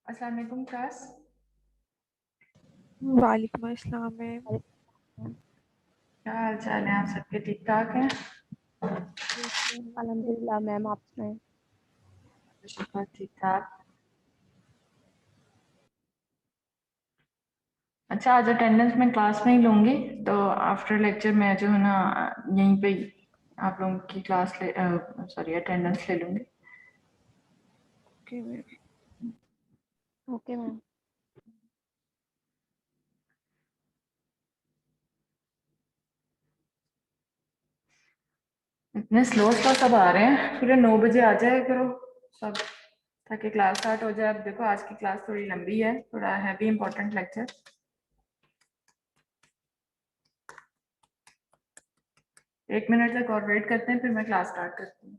अस्सलाम वालेकुम क्लास। वालेकुम अस्सलाम मैम। क्या हाल चाल है? आप सबके ठीक ठाक हैं? अल्हम्दुलिल्लाह मैम, आप सुनाएं। शुक्र ठीक ठाक। अच्छा, आज अटेंडेंस मैं क्लास में ही लूंगी, तो आफ्टर लेक्चर मैं जो है ना यहीं पे ही आप लोगों की क्लास ले सॉरी अटेंडेंस ले लूंगी। Okay ma'am. Okay ma'am. इतने स्लो स्लो सब आ रहे हैं, पूरे 9 बजे आ जाए करो सब, ताकि क्लास स्टार्ट हो जाए। अब देखो आज की क्लास थोड़ी लंबी है, थोड़ा हैवी इंपॉर्टेंट लेक्चर। 1 मिनट तक और वेट करते हैं, फिर मैं क्लास स्टार्ट करती हूँ।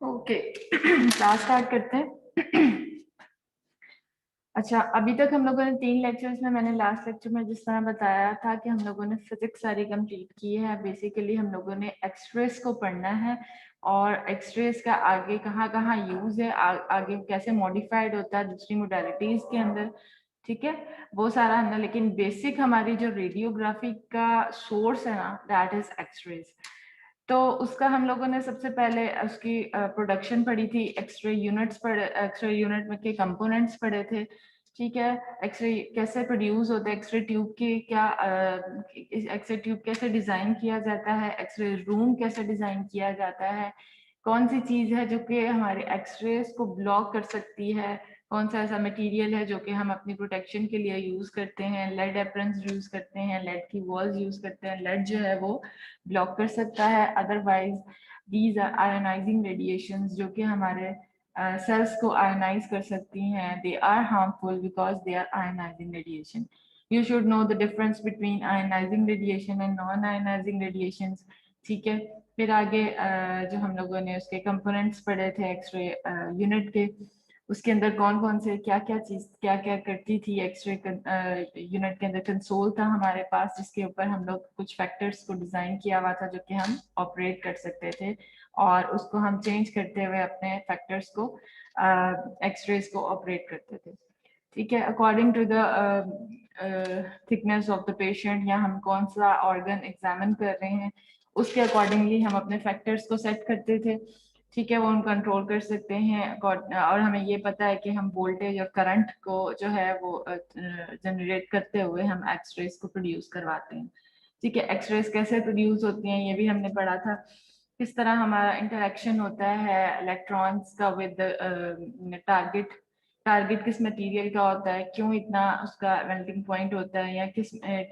ओके क्लास स्टार्ट करते हैं। अच्छा, अभी तक हम लोगों ने 3 लेक्चर्स में, मैंने लास्ट लेक्चर में जिस तरह बताया था कि हम लोगों ने फिजिक्स सारी कंप्लीट की है। बेसिकली हम लोगों ने एक्सरेस को पढ़ना है और एक्सरेस का आगे कहाँ कहाँ यूज है, आगे कैसे मॉडिफाइड होता है दूसरी मोडालिटीज के अंदर, ठीक है, वो सारा हमने। लेकिन बेसिक हमारी जो रेडियोग्राफी का सोर्स है ना, दैट इज एक्सरेज। तो उसका हम लोगों ने सबसे पहले उसकी प्रोडक्शन पढ़ी थी, एक्सरे यूनिट्स पढ़े, एक्सरे यूनिट में के कंपोनेंट्स पढ़े थे, ठीक है। एक्सरे कैसे प्रोड्यूस होता है, एक्सरे ट्यूब के क्या, एक्सरे ट्यूब कैसे डिजाइन किया जाता है, एक्सरे रूम कैसे डिजाइन किया जाता है, कौन सी चीज है जो कि हमारे एक्सरेज को ब्लॉक कर सकती है, कौन सा ऐसा मटेरियल है जो कि हम अपनी प्रोटेक्शन के लिए यूज करते हैं, लेड एप्रन्स यूज करते हैं, लेड की वॉल्स यूज करते हैं, लेड जो है वो ब्लॉक कर सकता है। Otherwise these are ionizing radiations जो कि हमारे सेल्स को आयोनाइज कर सकती हैं। They are harmful because they are ionizing radiation. You should know the difference between ionizing radiation and non ionizing radiations, ठीक है। फिर आगे जो हम लोगों ने उसके कंपोनेंट्स पढ़े थे एक्सरे यूनिट के, उसके अंदर कौन कौन से क्या क्या चीज क्या क्या करती थी। एक्सरे यूनिट के अंदर कंसोल था हमारे पास, जिसके ऊपर हम लोग कुछ फैक्टर्स को डिजाइन किया हुआ था जो कि हम ऑपरेट कर सकते थे, और उसको हम चेंज करते हुए अपने फैक्टर्स को, एक्सरेज को ऑपरेट करते थे, ठीक है। According to the thickness of the patient, या हम कौन सा ऑर्गन एग्जामिन कर रहे हैं, उसके अकॉर्डिंगली हम अपने फैक्टर्स को सेट करते थे, ठीक है। वो हम कंट्रोल कर सकते हैं। और हमें ये पता है कि हम वोल्टेज और करंट को जो है वो जनरेट करते हुए हम एक्सरेज को प्रोड्यूस करवाते हैं, ठीक है। एक्सरेज कैसे प्रोड्यूस होती हैं ये भी हमने पढ़ा था। किस तरह हमारा इंटरेक्शन होता है इलेक्ट्रॉन्स का विद टारगेट, टारगेट किस मटेरियल का होता है, क्यों इतना उसका मेल्टिंग पॉइंट होता है, या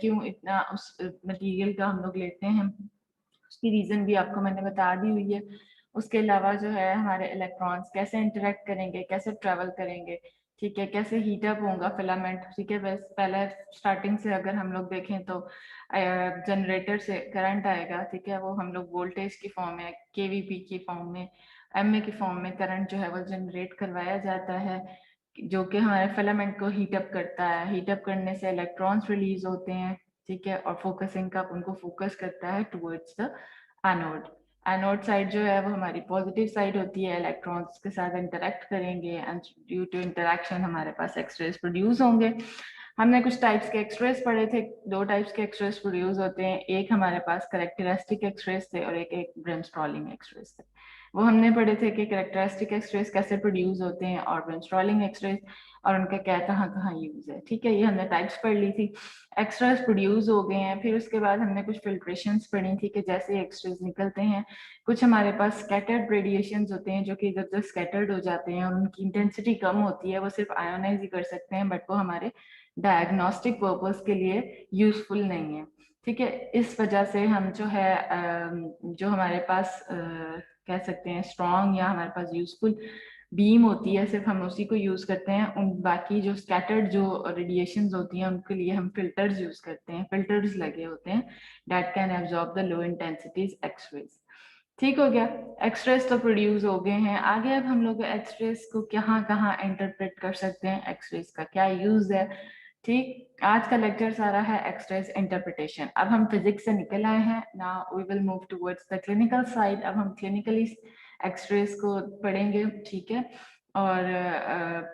क्यों इतना उस मटेरियल का हम लोग लेते हैं, उसकी रीजन भी आपको मैंने बता दी हुई है। उसके अलावा जो है हमारे इलेक्ट्रॉन्स कैसे इंटरेक्ट करेंगे, कैसे ट्रेवल करेंगे, ठीक है, कैसे हीट अप होगा फिलामेंट, ठीक है। बस पहले स्टार्टिंग से अगर हम लोग देखें तो जनरेटर से करंट आएगा, ठीक है, वो हम लोग वोल्टेज की फॉर्म में, केवीपी की फॉर्म में, एमए की फॉर्म में करंट जो है वो जनरेट करवाया जाता है, जो कि हमारे फिलामेंट को हीट अप करता है। हीट अप करने से इलेक्ट्रॉन्स रिलीज होते हैं, ठीक है, और फोकसिंग का उनको फोकस करता है towards the anode. Anode side जो है वो हमारी पॉजिटिव साइड होती है, इलेक्ट्रॉन्स के साथ इंटरेक्ट करेंगे एंड ड्यू टू इंटरेक्शन हमारे पास एक्सरेज प्रोड्यूस होंगे। हमने कुछ टाइप्स के एक्सरेज पढ़े थे, 2 टाइप्स के एक्सरेज प्रोड्यूस होते हैं, एक हमारे पास कैरेक्टरिस्टिक एक्सरेज थे और एक ब्रेनस्टॉलिंग एक्सरेज थे। वो हमने पढ़े थे कि कैरेक्टरिस्टिक एक्सरेज कैसे प्रोड्यूस होते हैं और ब्रेनस्टॉलिंग एक्सरेज और उनका क्या कहाँ कहाँ यूज है, ठीक है। ये हमने टाइप्स पढ़ ली थी। एक्सरेज प्रोड्यूस हो गए हैं, फिर उसके बाद हमने कुछ फिल्ट्रेशंस पढ़ी थी कि जैसे एक्सरेज निकलते हैं कुछ हमारे पास स्कैटर्ड रेडिएशंस होते हैं जो कि इधर उधर स्कैटर्ड हो जाते हैं और उनकी इंटेंसिटी कम होती है, वो सिर्फ आयोनाइज ही कर सकते हैं, बट वो हमारे डायग्नोस्टिक पर्पस के लिए यूजफुल नहीं है, ठीक है। इस वजह से हम जो है जो हमारे पास कह सकते हैं स्ट्रॉन्ग या हमारे पास यूजफुल बीम होती है सिर्फ हम उसी को यूज करते हैं। उन बाकी जो स्कैटर्ड जो रेडिएशंस होती हैं उनके लिए हम फिल्टर्स यूज करते हैं, फिल्टर्स लगे होते हैं that can absorb the low intensities x rays. ठीक हो गया, एक्सरेज तो प्रोड्यूस हो गए हैं। आगे अब हम लोग एक्सरेज को कहाँ कहाँ इंटरप्रेट कर सकते हैं, एक्सरेज का क्या यूज है। ठीक, आज का लेक्चर सारा है एक्सरेज इंटरप्रिटेशन। अब हम फिजिक्स से निकल आए हैं, now we will move towards the clinical side. अब हम क्लिनिकली एक्सरेज को पढ़ेंगे, ठीक है। और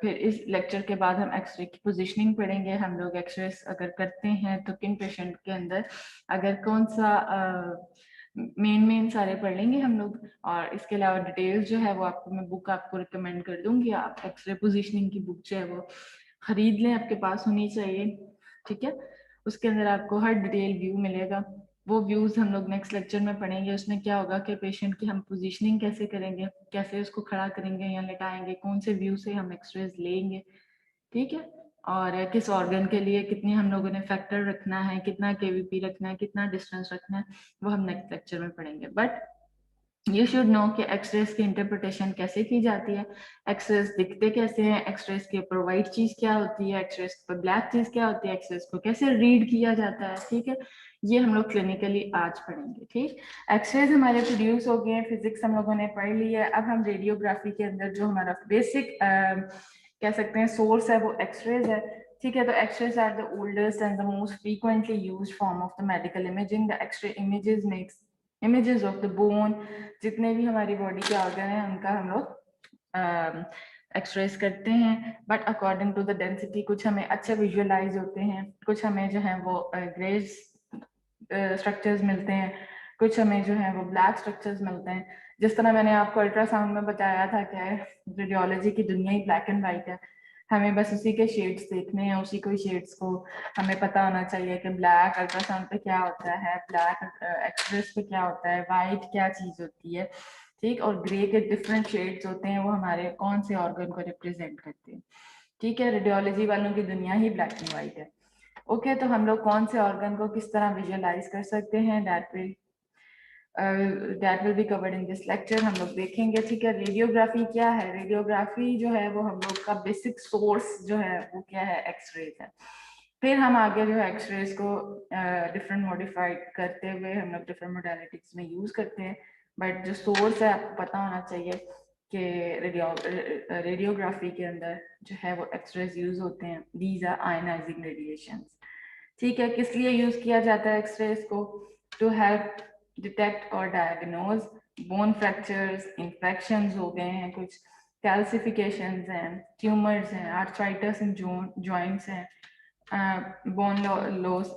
फिर इस लेक्चर के बाद हम एक्सरे की पोजीशनिंग पढ़ेंगे। हम लोग एक्सरेज अगर करते हैं तो किन पेशेंट के अंदर अगर कौन सा मेन सारे पढ़ लेंगे हम लोग। और इसके अलावा डिटेल्स जो है वो आपको मैं बुक आपको रिकमेंड कर दूंगी, आप एक्सरे पोजीशनिंग की बुक जो है वो खरीद लें, आपके पास होनी चाहिए, ठीक है। उसके अंदर आपको हर डिटेल व्यू मिलेगा। वो व्यूज हम लोग नेक्स्ट लेक्चर में पढ़ेंगे। उसमें क्या होगा कि पेशेंट की हम पोजीशनिंग कैसे करेंगे, कैसे उसको खड़ा करेंगे या लेटाएंगे, कौन से व्यू से हम एक्सरेज लेंगे, ठीक है। और किस ऑर्गन के लिए कितनी हम लोगों ने फैक्टर रखना है, कितना केवीपी रखना है, कितना डिस्टेंस रखना है, वो हम नेक्स्ट लेक्चर में पढ़ेंगे। बट यू शुड नो कि एक्सरेज की इंटरप्रिटेशन कैसे की जाती है, एक्सरेज दिखते कैसे हैं, एक्सरेज के ऊपर व्हाइट चीज क्या होती है, एक्सरेज के ऊपर ब्लैक चीज क्या होती है, एक्सरेज को कैसे रीड किया जाता है, ठीक है। ये हम लोग क्लिनिकली आज पढ़ेंगे, ठीक। एक्सरेज हमारे प्रोड्यूस हो गए हैं, फिजिक्स हम लोगों ने पढ़ ली है। अब हम रेडियोग्राफी के अंदर जो हमारा बेसिक कह सकते हैं सोर्स है वो एक्सरेज है, ठीक है। तो x rays are the oldest and the most frequently used form of the medical imaging. The x ray images makes images of the bone, जितने भी हमारी बॉडी के ऑर्गन हैं उनका हम लोग एक्सरेज करते हैं। But according to the density कुछ हमें अच्छे विजुअलाइज होते हैं, कुछ हमें जो है वो ग्रे स्ट्रक्चर्स मिलते हैं, कुछ हमें जो है वो ब्लैक स्ट्रक्चर्स मिलते हैं। जिस तरह मैंने आपको अल्ट्रासाउंड में बताया था कि रेडियोलॉजी की दुनिया ही ब्लैक एंड वाइट है, हमें बस उसी के शेड्स देखने हैं, उसी को शेड्स को हमें पता होना चाहिए कि ब्लैक अल्ट्रासाउंड पे क्या होता है, ब्लैक एक्सरेज पे क्या होता है, वाइट क्या चीज होती है, ठीक। और ग्रे के डिफरेंट शेड्स होते हैं, वो हमारे कौन से ऑर्गन को रिप्रेजेंट करते हैं, ठीक है। रेडियोलॉजी वालों की दुनिया ही ब्लैक एंड व्हाइट है। ओके, तो हम लोग कौन से ऑर्गन को किस तरह विजुअलाइज कर सकते हैं, that will be covered in this lecture, हम लोग देखेंगे, ठीक है। रेडियोग्राफी क्या है, रेडियोग्राफी जो है वो हम लोग का बेसिक सोर्स जो है वो क्या है, एक्सरेज है। फिर हम आगे जो है एक्सरेज को डिफरेंट मॉडिफाइड करते हुए हम लोग डिफरेंट मोडालिटीज में यूज करते हैं, बट जो सोर्स है आपको पता होना चाहिए कि रेडियोग्राफी के अंदर जो है वो एक्सरेज यूज होते हैं। दीज आर आयनाइजिंग रेडिएशंस, ठीक है। किस लिए यूज किया जाता है एक्सरेज को, टू हेल्प डिटेक्ट और डायग्नोज बोन फ्रैक्चर्स, इन्फेक्शंस हो गए हैं, कुछ कैल्सिफिकेशंस हैं, ट्यूमर्स हैं, आर्थराइटिस इन जॉइंट्स हैं, बोन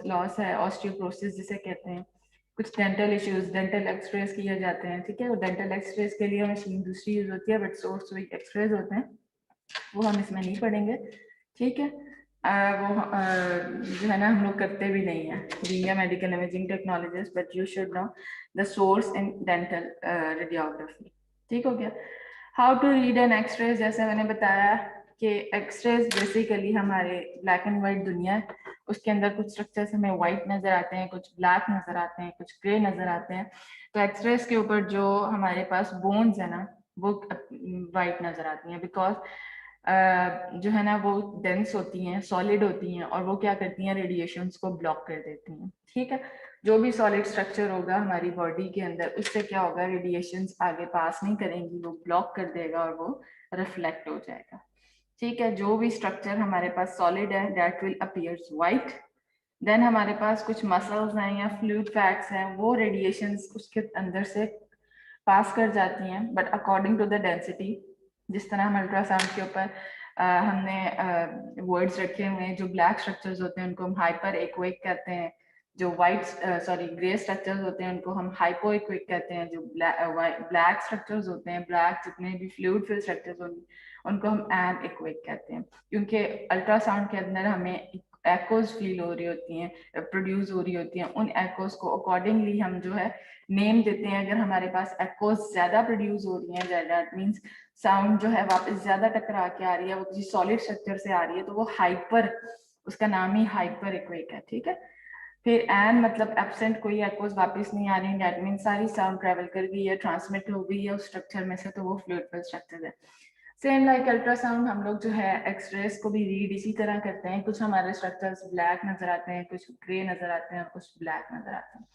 लॉस है, ऑस्टियोपोरोसिस जिसे कहते हैं, कुछ डेंटल इश्यूज, डेंटल एक्सरेज किए जाते हैं, ठीक है। और डेंटल एक्सरेज के लिए मशीन दूसरी यूज होती है, बट सोर्स वही एक्सरेज होते हैं, वो हम इसमें नहीं पढ़ेंगे, ठीक है। जो है ना हम लोग करते भी नहीं है being a medical imaging technologist, but you should know the source in dental radiography, ठीक हो गया। How to read an x ray, जैसे मैंने बताया कि एक्सरेज बेसिकली हमारे ब्लैक एंड व्हाइट दुनिया है, उसके अंदर कुछ स्ट्रक्चर्स हमें व्हाइट नजर आते हैं, कुछ ब्लैक नजर आते हैं, कुछ ग्रे नजर आते हैं। तो एक्सरेज के ऊपर जो हमारे पास बोन्स है ना वो व्हाइट नजर आती हैं, बिकॉज जो है ना वो डेंस होती हैं, सॉलिड होती हैं, और वो क्या करती हैं, रेडिएशंस को ब्लॉक कर देती हैं, ठीक है। जो भी सॉलिड स्ट्रक्चर होगा हमारी बॉडी के अंदर, उससे क्या होगा, रेडिएशंस आगे पास नहीं करेंगी, वो ब्लॉक कर देगा और वो रिफ्लेक्ट हो जाएगा, ठीक है, जो भी स्ट्रक्चर हमारे पास सॉलिड है that will appears white. Then हमारे पास कुछ मसल्स हैं या फ्लूइड फैट्स हैं, वो रेडिएशंस उसके अंदर से पास कर जाती हैं, but according to the density. जिस तरह हम अल्ट्रासाउंड के ऊपर हमने वर्ड्स रखे हुए हैं, जो ब्लैक स्ट्रक्चर्स होते हैं उनको हम हाइपर एक्विक कहते हैं, जो ग्रे स्ट्रक्चर्स होते हैं उनको हम हाइपो एक्विक कहते हैं, जो ब्लैक स्ट्रक्चर्स होते हैं, ब्लैक जितने भी फ्लूइड फिल स्ट्रक्चर्स उनको हम एन एक्विक कहते हैं, क्योंकि अल्ट्रासाउंड के अंदर हमें एकोज फील हो रही होती हैं, प्रोड्यूस हो रही होती हैं। उन एकोज को अकॉर्डिंगली हम जो है नेम देते हैं। अगर हमारे पास एकोज ज्यादा प्रोड्यूस हो रही हैं, दैट मींस साउंड जो है वापस ज्यादा टकरा के आ रही है, वो किसी सॉलिड स्ट्रक्चर से आ रही है, तो वो हाइपर, उसका नाम ही हाइपर एक्विक है। ठीक है, फिर एन मतलब एब्सेंट, कोई एकोज वापस नहीं आ रही, दैट मींस सारी साउंड ट्रेवल कर गई है, ट्रांसमिट हो गई है उस स्ट्रक्चर में से, तो वो फ्लूइड फिल स्ट्रक्चर है। सेम लाइक अल्ट्रासाउंड हम लोग जो है एक्सरेज को भी रीड इसी तरह करते हैं। कुछ हमारे स्ट्रक्चर्स ब्लैक नजर आते हैं, कुछ ग्रे नजर आते हैं और कुछ ब्लैक नजर आते हैं।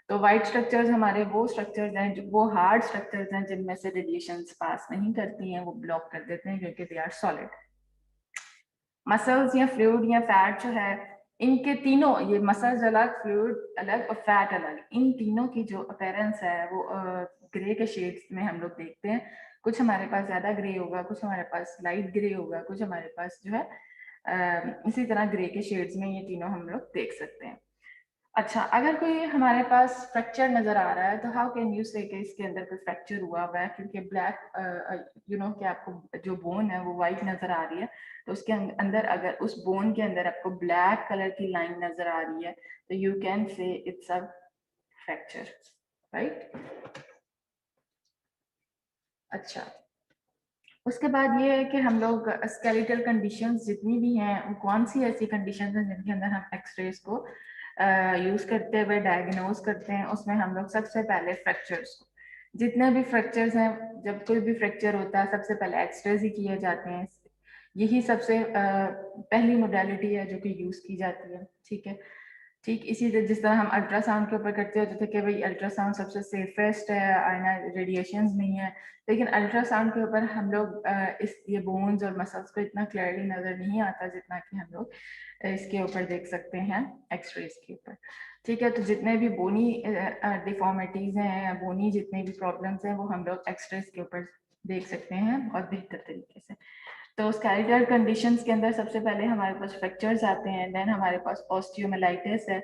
तो वाइट स्ट्रक्चर्स हमारे वो स्ट्रक्चर्स हैं, जो वो हार्ड स्ट्रक्चर्स हैं जिनमें से रेडिएशंस पास नहीं करती हैं, वो ब्लॉक कर देते हैं क्योंकि दे आर सॉलिड। मसल्स या फ्लूइड या फैट जो है, इनके तीनों, ये मसल्स अलग, फ्लूइड अलग और फैट अलग, इन तीनों की जो अपीयरेंस है वो ग्रे के शेड्स में हम लोग देखते हैं। कुछ हमारे पास ज्यादा ग्रे होगा, कुछ हमारे पास लाइट ग्रे होगा, कुछ हमारे पास जो है इसी तरह ग्रे के शेड्स में ये तीनों हम लोग देख सकते हैं। अच्छा, अगर कोई हमारे पास फ्रैक्चर नजर आ रहा है तो हाउ कैन यू से कि इसके अंदर कोई फ्रैक्चर हुआ है, क्योंकि ब्लैक कि आपको जो बोन है वो वाइट नजर आ रही है, तो उसके अंदर अगर उस बोन के अंदर आपको ब्लैक कलर की लाइन नजर आ रही है तो you can say it's a fracture, right. अच्छा, उसके बाद ये है कि हम लोग स्केलेटल कंडीशंस जितनी भी हैं, वो कौन सी ऐसी कंडीशंस हैं जिनके अंदर हम एक्सरेज को यूज करते हुए डायग्नोज करते हैं। उसमें हम लोग सबसे पहले फ्रैक्चर्स को, जितने भी फ्रैक्चर्स हैं, जब कोई भी फ्रैक्चर होता है सबसे पहले एक्सरेज ही किए जाते हैं। यही सबसे पहली मोडालिटी है जो कि यूज की जाती है। ठीक है, ठीक इसी तरह जिस तरह हम अल्ट्रासाउंड के ऊपर करते होते थे कि भाई अल्ट्रासाउंड सबसे सेफेस्ट है, रेडिएशंस नहीं है, लेकिन अल्ट्रासाउंड के ऊपर हम लोग इस ये बोन्स और मसल्स को इतना क्लियरली नजर नहीं आता जितना कि हम लोग इसके ऊपर देख सकते हैं एक्सरेज के ऊपर। ठीक है, तो जितने भी बोनी डिफॉर्मिटीज हैं, बोनी जितने भी प्रॉब्लम्स हैं, वो हम लोग एक्सरेज के ऊपर देख सकते हैं बहुत बेहतर तरीके से। तो स्केलेटल कंडीशंस के अंदर सबसे पहले हमारे पास फ्रैक्चर्स आते हैं, देन हमारे पास ऑस्टियोमाइलाइटिस है,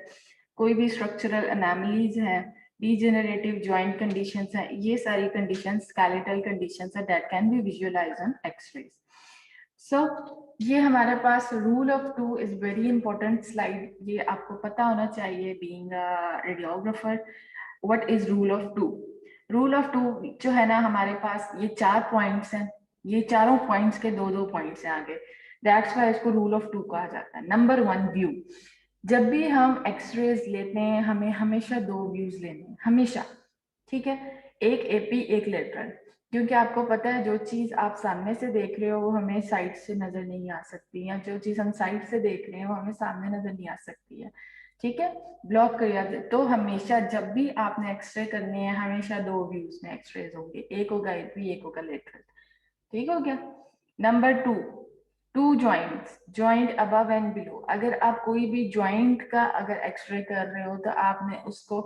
कोई भी स्ट्रक्चरल एनामलीज है, डीजेनरेटिव जॉइंट कंडीशंस है, ये सारी कंडीशंस स्केलेटल कंडीशंस है that can be visualised on x-rays. So ये हमारे पास rule of two is very important slide, ये आपको पता होना चाहिए being radiographer. What is rule of two? Rule of two जो है ना, हमारे पास ये 4 पॉइंट्स हैं, ये चारों पॉइंट्स के 2-2 पॉइंट्स हैं आगे, दैट्स वाई इसको रूल ऑफ टू कहा जाता है। Number 1, view. जब भी हम एक्सरेज लेते हैं हमें हमेशा 2 व्यूज लेने हैं, हमेशा। ठीक है, एक एपी एक लेटरल, क्योंकि आपको पता है जो चीज आप सामने से देख रहे हो वो हमें साइड से नजर नहीं आ सकती, या जो चीज हम साइड से देख रहे हैं वो हमें सामने नजर नहीं आ सकती है। ठीक है, ब्लॉक कर दिया। तो हमेशा जब भी आपने एक्सरे करनी है हमेशा 2 व्यूज में एक्सरेज होंगे, एक होगा एपी एक होगा लेटरल। ठीक हो गया। Number 2, 2 joints, joint above and below. अगर आप कोई भी जॉइंट का अगर एक्सरे कर रहे हो तो आपने उसको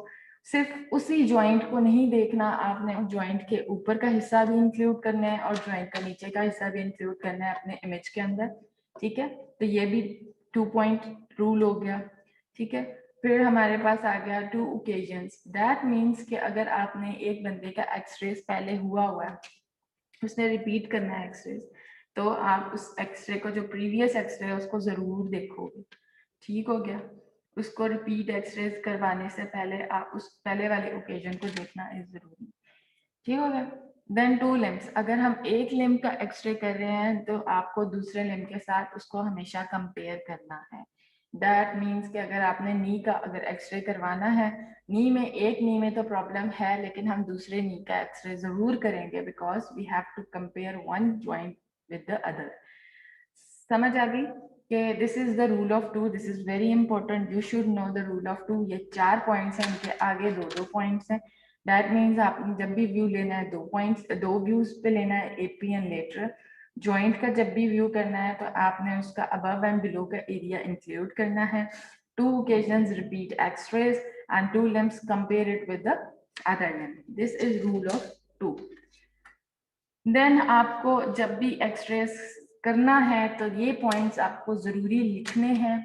सिर्फ उसी जॉइंट को नहीं देखना, आपने उस जॉइंट के ऊपर का हिस्सा भी इंक्लूड करना है और जॉइंट का नीचे का हिस्सा भी इंक्लूड करना है अपने इमेज के अंदर। ठीक है, तो ये भी 2 पॉइंट रूल हो गया। ठीक है, फिर हमारे पास आ गया 2 ओकेजन्स। दैट मीन्स कि अगर आपने एक बंदे का एक्सरे पहले हुआ है, उसने रिपीट करना है एक्सरे, तो आप उस एक्सरे को, जो प्रीवियस एक्सरे है उसको जरूर देखोगे। ठीक हो गया, उसको रिपीट एक्सरे करवाने से पहले आप उस पहले वाले ओकेजन को देखना इज जरूरी। ठीक हो गया। देन 2 लिम्स, अगर हम एक लिम्ब का एक्सरे कर रहे हैं तो आपको दूसरे लिम्ब के साथ उसको हमेशा कंपेयर करना है। दैट मीन्स कि अगर आपने नी का अगर एक्सरे करवाना है, नी में एक नी में तो प्रॉब्लम है लेकिन हम दूसरे नी का एक्सरे जरूर करेंगे, because we have to compare one joint with the other. समझ आ गई कि this is the rule of two, this is very important, you should know the rule of two. ये 4 पॉइंट्स हैं, इनके आगे 2-2 पॉइंट्स हैं। दैट मीन्स आपने जब भी व्यू लेना है 2 पॉइंट्स, 2 व्यूज पे लेना है, एपी एंड लेटरल। जॉइंट का जब भी व्यू करना है तो आपने उसका अबव एंड बिलो का एरिया इंक्लूड करना है। 2 occasions repeat x-rays and 2 limbs compare it with the other limb. This is rule of 2. Then आपको जब भी एक्सरेस करना है तो ये पॉइंट्स आपको जरूरी लिखने हैं,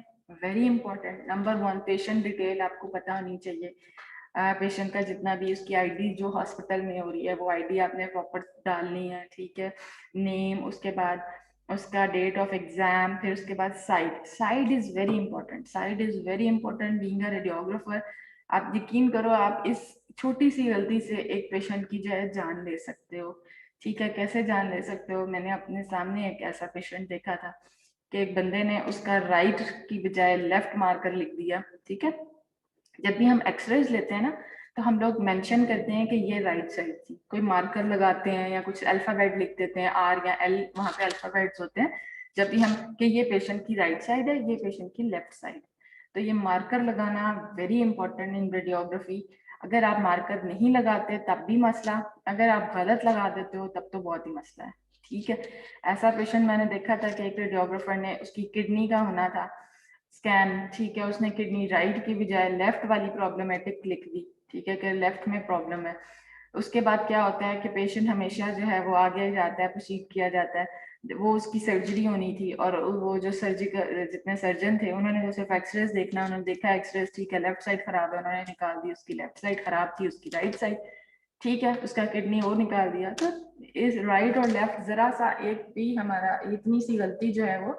very important. Number 1, patient detail आपको पता होनी चाहिए। पेशेंट का जितना भी उसकी आईडी जो हॉस्पिटल में हो रही है वो आईडी आपने प्रॉपर डालनी है, ठीक है। नेम, उसके बाद उसका डेट ऑफ एग्जाम, फिर उसके बाद side is very important. Side is very important. Being a radiographer आप यकीन करो आप इस छोटी सी गलती से एक पेशेंट की जो है जान ले सकते हो, ठीक है। कैसे जान ले सकते हो? मैंने अपने सामने एक ऐसा पेशेंट देखा था कि एक बंदे ने उसका राइट की बजाय लेफ्ट मार्कर लिख दिया, ठीक है। जब भी हम एक्सरेज लेते हैं ना तो हम लोग मेंशन करते हैं कि ये राइट साइड थी, कोई मार्कर लगाते हैं या कुछ अल्फाबेट लिख देते हैं, आर या एल, वहां पे अल्फाबेट्स होते हैं। जब भी हम कि ये पेशेंट की राइट साइड है, ये पेशेंट की लेफ्ट साइड, तो ये मार्कर लगाना वेरी इंपॉर्टेंट इन रेडियोग्राफी। अगर आप मार्कर नहीं लगाते तब भी मसला, अगर आप गलत लगा देते हो तब तो बहुत ही मसला है, ठीक है। ऐसा पेशेंट मैंने देखा था कि एक रेडियोग्राफर ने उसकी किडनी का होना था स्कैन, ठीक है, उसने किडनी राइट की बजाय लेफ्ट वाली प्रॉब्लमेटिक लिख दी, ठीक है, कि लेफ्ट में प्रॉब्लम है। उसके बाद क्या होता है कि पेशेंट हमेशा जो है वो आगे जाता है, प्रोसीड किया जाता है। वो उसकी सर्जरी होनी थी और वो जो सर्जिकल जितने सर्जन थे उन्होंने जो सिर्फ एक्सरेज देखना, उन्होंने देखा एक्सरेज ठीक है, लेफ्ट साइड खराब है, उन्होंने निकाल दी उसकी लेफ्ट साइड खराब थी, उसकी राइट साइड ठीक है, उसका किडनी वो निकाल दिया। तो इस राइट और लेफ्ट जरा सा एक भी हमारा इतनी सी गलती जो है वो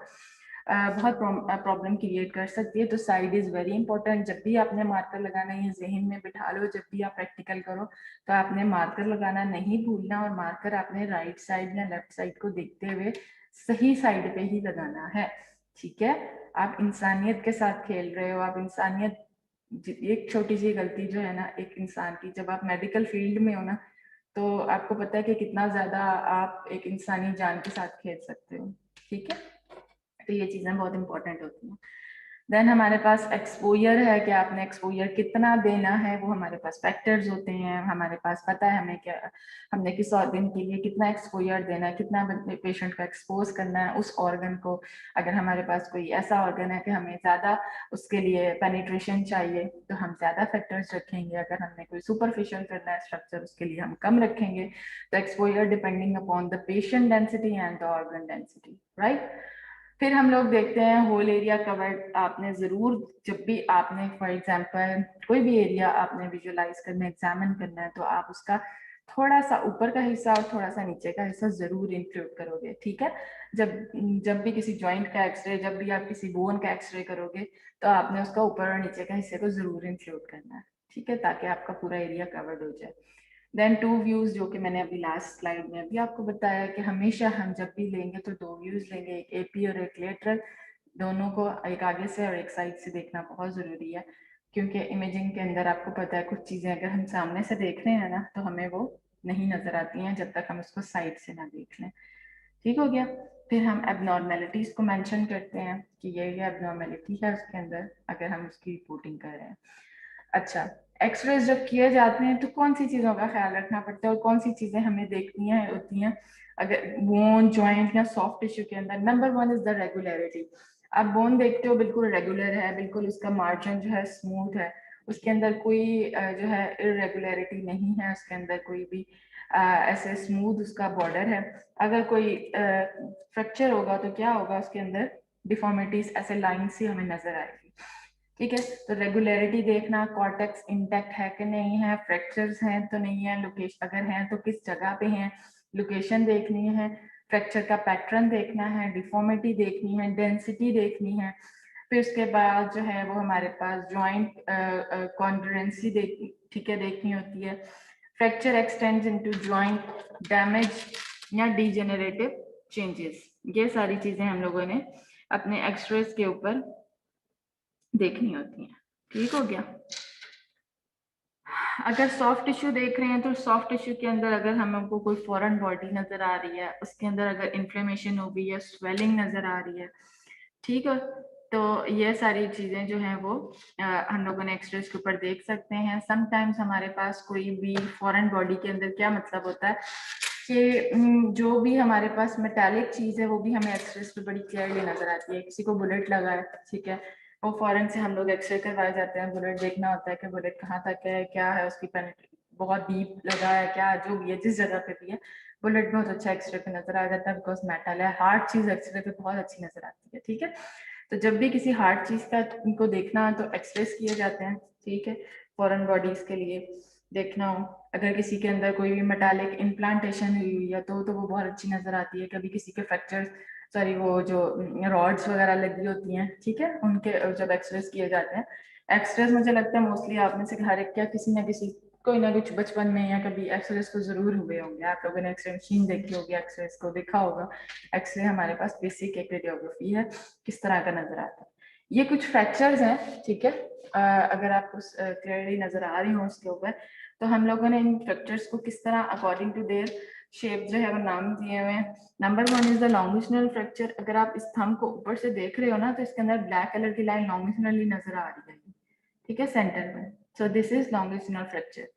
बहुत प्रॉब्लम क्रिएट कर सकती है। तो साइड इज वेरी इंपॉर्टेंट। जब भी आपने मार्कर लगाना है जहन में बिठा लो, जब भी आप प्रैक्टिकल करो तो आपने मार्कर लगाना नहीं भूलना, और मार्कर आपने राइट साइड या लेफ्ट साइड को देखते हुए सही साइड पे ही लगाना है, ठीक है। आप इंसानियत के साथ खेल रहे हो, आप इंसानियत, एक छोटी सी गलती जो है ना एक इंसान की, जब आप मेडिकल फील्ड में हो ना तो आपको पता है कि कितना ज्यादा आप एक इंसानी जान के साथ खेल सकते हो, ठीक है। तो ये चीजें बहुत इंपॉर्टेंट होती हैं। देन हमारे पास एक्सपोजर है कि आपने एक्सपोजर कितना देना है, वो हमारे पास फैक्टर्स होते हैं, हमारे पास पता है हमें क्या, हमने किस ऑर्गन के लिए कितना एक्सपोजर देना है, कितना पेशेंट को एक्सपोज करना है उस ऑर्गन को। अगर हमारे पास कोई ऐसा ऑर्गन है कि हमें ज्यादा उसके लिए पेनिट्रेशन चाहिए तो हम ज्यादा फैक्टर्स रखेंगे, अगर हमने कोई सुपरफिशियल करना है स्ट्रक्चर उसके लिए हम कम रखेंगे। तो exposure depending upon the patient density and the organ density, right. फिर हम लोग देखते हैं होल एरिया कवर्ड। आपने जरूर जब भी आपने फॉर एग्जांपल कोई भी एरिया आपने विजुअलाइज करना, एग्जामिन करना है तो आप उसका थोड़ा सा ऊपर का हिस्सा और थोड़ा सा नीचे का हिस्सा जरूर इंक्लूड करोगे, ठीक है। जब जब भी किसी जॉइंट का एक्सरे, जब भी आप किसी बोन का एक्सरे करोगे तो आपने उसका ऊपर और नीचे का हिस्से को जरूर इंक्लूड करना है, ठीक है, ताकि आपका पूरा एरिया कवर्ड हो जाए। देन 2 व्यूज, जो कि मैंने अभी लास्ट स्लाइड में अभी आपको बताया कि हमेशा हम जब भी लेंगे तो 2 व्यूज लेंगे, एक एपी और एक लेटरल, दोनों को एक आगे से और एक साइड से देखना बहुत जरूरी है, क्योंकि इमेजिंग के अंदर आपको पता है कुछ चीजें अगर हम सामने से देख रहे हैं ना तो हमें वो नहीं नजर आती हैं जब तक हम उसको साइड से ना देख लें, ठीक हो गया। फिर हम एबनॉर्मेलिटीज को मेंशन करते हैं कि ये एबनॉर्मेलिटी है उसके अंदर, अगर हम उसकी रिपोर्टिंग कर रहे हैं। अच्छा, एक्सरेज जब किए जाते हैं तो कौन सी चीजों का ख्याल रखना पड़ता है और कौन सी चीजें हमें देखनी है होती हैं अगर बोन, जॉइंट या सॉफ्ट टिश्यू के अंदर? Number 1 is the regularity. आप बोन देखते हो बिल्कुल रेगुलर है, बिल्कुल उसका मार्जिन जो है स्मूथ है, उसके अंदर कोई जो है इरेगुलरिटी नहीं है, उसके अंदर कोई भी ऐसे स्मूथ उसका बॉर्डर है। अगर कोई फ्रैक्चर होगा तो क्या होगा, उसके अंदर डिफॉर्मिटीज ऐसे लाइन सी हमें नजर आएगी, ठीक है। तो रेगुलरिटी देखना, कॉर्टेक्स इंटैक्ट है कि नहीं है, फ्रैक्चर्स हैं तो नहीं है, लोकेशन अगर हैं तो किस जगह पे हैं, लोकेशन देखनी है, फ्रैक्चर का पैटर्न देखना है, डिफॉर्मिटी देखनी है, डेंसिटी देखनी है। फिर उसके बाद जो है वो हमारे पास जॉइंट कॉन्ग्रुएंसी ठीक है देखनी होती है। Fracture x tends into joint damage या डीजेनरेटिव चेंजेस, ये सारी चीजें हम लोगों ने अपने एक्सरेज के ऊपर देखनी होती हैं, ठीक हो गया। अगर सॉफ्ट टिश्यू देख रहे हैं तो सॉफ्ट टिश्यू के अंदर अगर हमको कोई फॉरेन बॉडी नजर आ रही है, उसके अंदर अगर इन्फ्लेमेशन हो गई है, स्वेलिंग नजर आ रही है, ठीक है, तो ये सारी चीजें जो हैं वो हम लोगों ने एक्सरेज के ऊपर देख सकते हैं। समटाइम्स हमारे पास कोई भी फॉरेन बॉडी के अंदर क्या मतलब होता है, कि जो भी हमारे पास मेटालिक चीज है वो भी हमें एक्सरेस पे बड़ी क्लियरली नजर आती है। किसी को बुलेट लगा है, ठीक है, वो फौरन से हम लोग एक्सरे करवाए जाते हैं। बुलेट देखना होता है कि बुलेट कहाँ तक है, क्या है उसकी पेनिट्रेशन, बहुत डीप लगा है क्या, जो भी है जिस जगह पे भी है, बुलेट बहुत अच्छा एक्सरे पे नजर आ जाता है, बिकॉज मेटल है। हार्ड चीज एक्सरे पे बहुत अच्छी नजर आती है, ठीक है। तो जब भी किसी हार्ड चीज का उनको देखना तो एक्सरेस किए जाते हैं, ठीक है, फॉरेन बॉडीज के लिए देखना हो। अगर किसी के अंदर कोई भी मेटालिक इम्प्लांटेशन हुई हुई है तो वो बहुत अच्छी नजर आती है। कभी किसी के फ्रैक्चर, सॉरी, वो जो रॉड्स वगैरह लगी होती हैं, ठीक है, उनके जब एक्सरेस किए जाते हैं, एक्सरेस मुझे लगता है मोस्टली आप में से हर एक क्या किसी ना किसी कोई ना कुछ बचपन में या कभी एक्सरेस तो जरूर हुए होंगे। आप लोगों ने एक्सरे मशीन देखी होगी, एक्सरेस को देखा होगा। एक्सरे हमारे पास बेसिक एक रेडियोग्राफी है, किस तरह का नजर आता है। ये कुछ फ्रैक्चर्स हैं, ठीक है, अगर आपको क्लियरली नजर आ रही हो उसके ऊपर, तो हम लोगों ने इन फ्रैक्चर्स को किस तरह अकॉर्डिंग टू देयर शेप जो है वो नाम दिए हुए हैं। Number 1 is the longitudinal fracture. अगर आप इस थंब को ऊपर से देख रहे हो ना, तो इसके अंदर ब्लैक कलर की लाइन लॉन्गिट्यूडिनली नजर आ रही है, ठीक है, सेंटर में। So this is longitudinal fracture.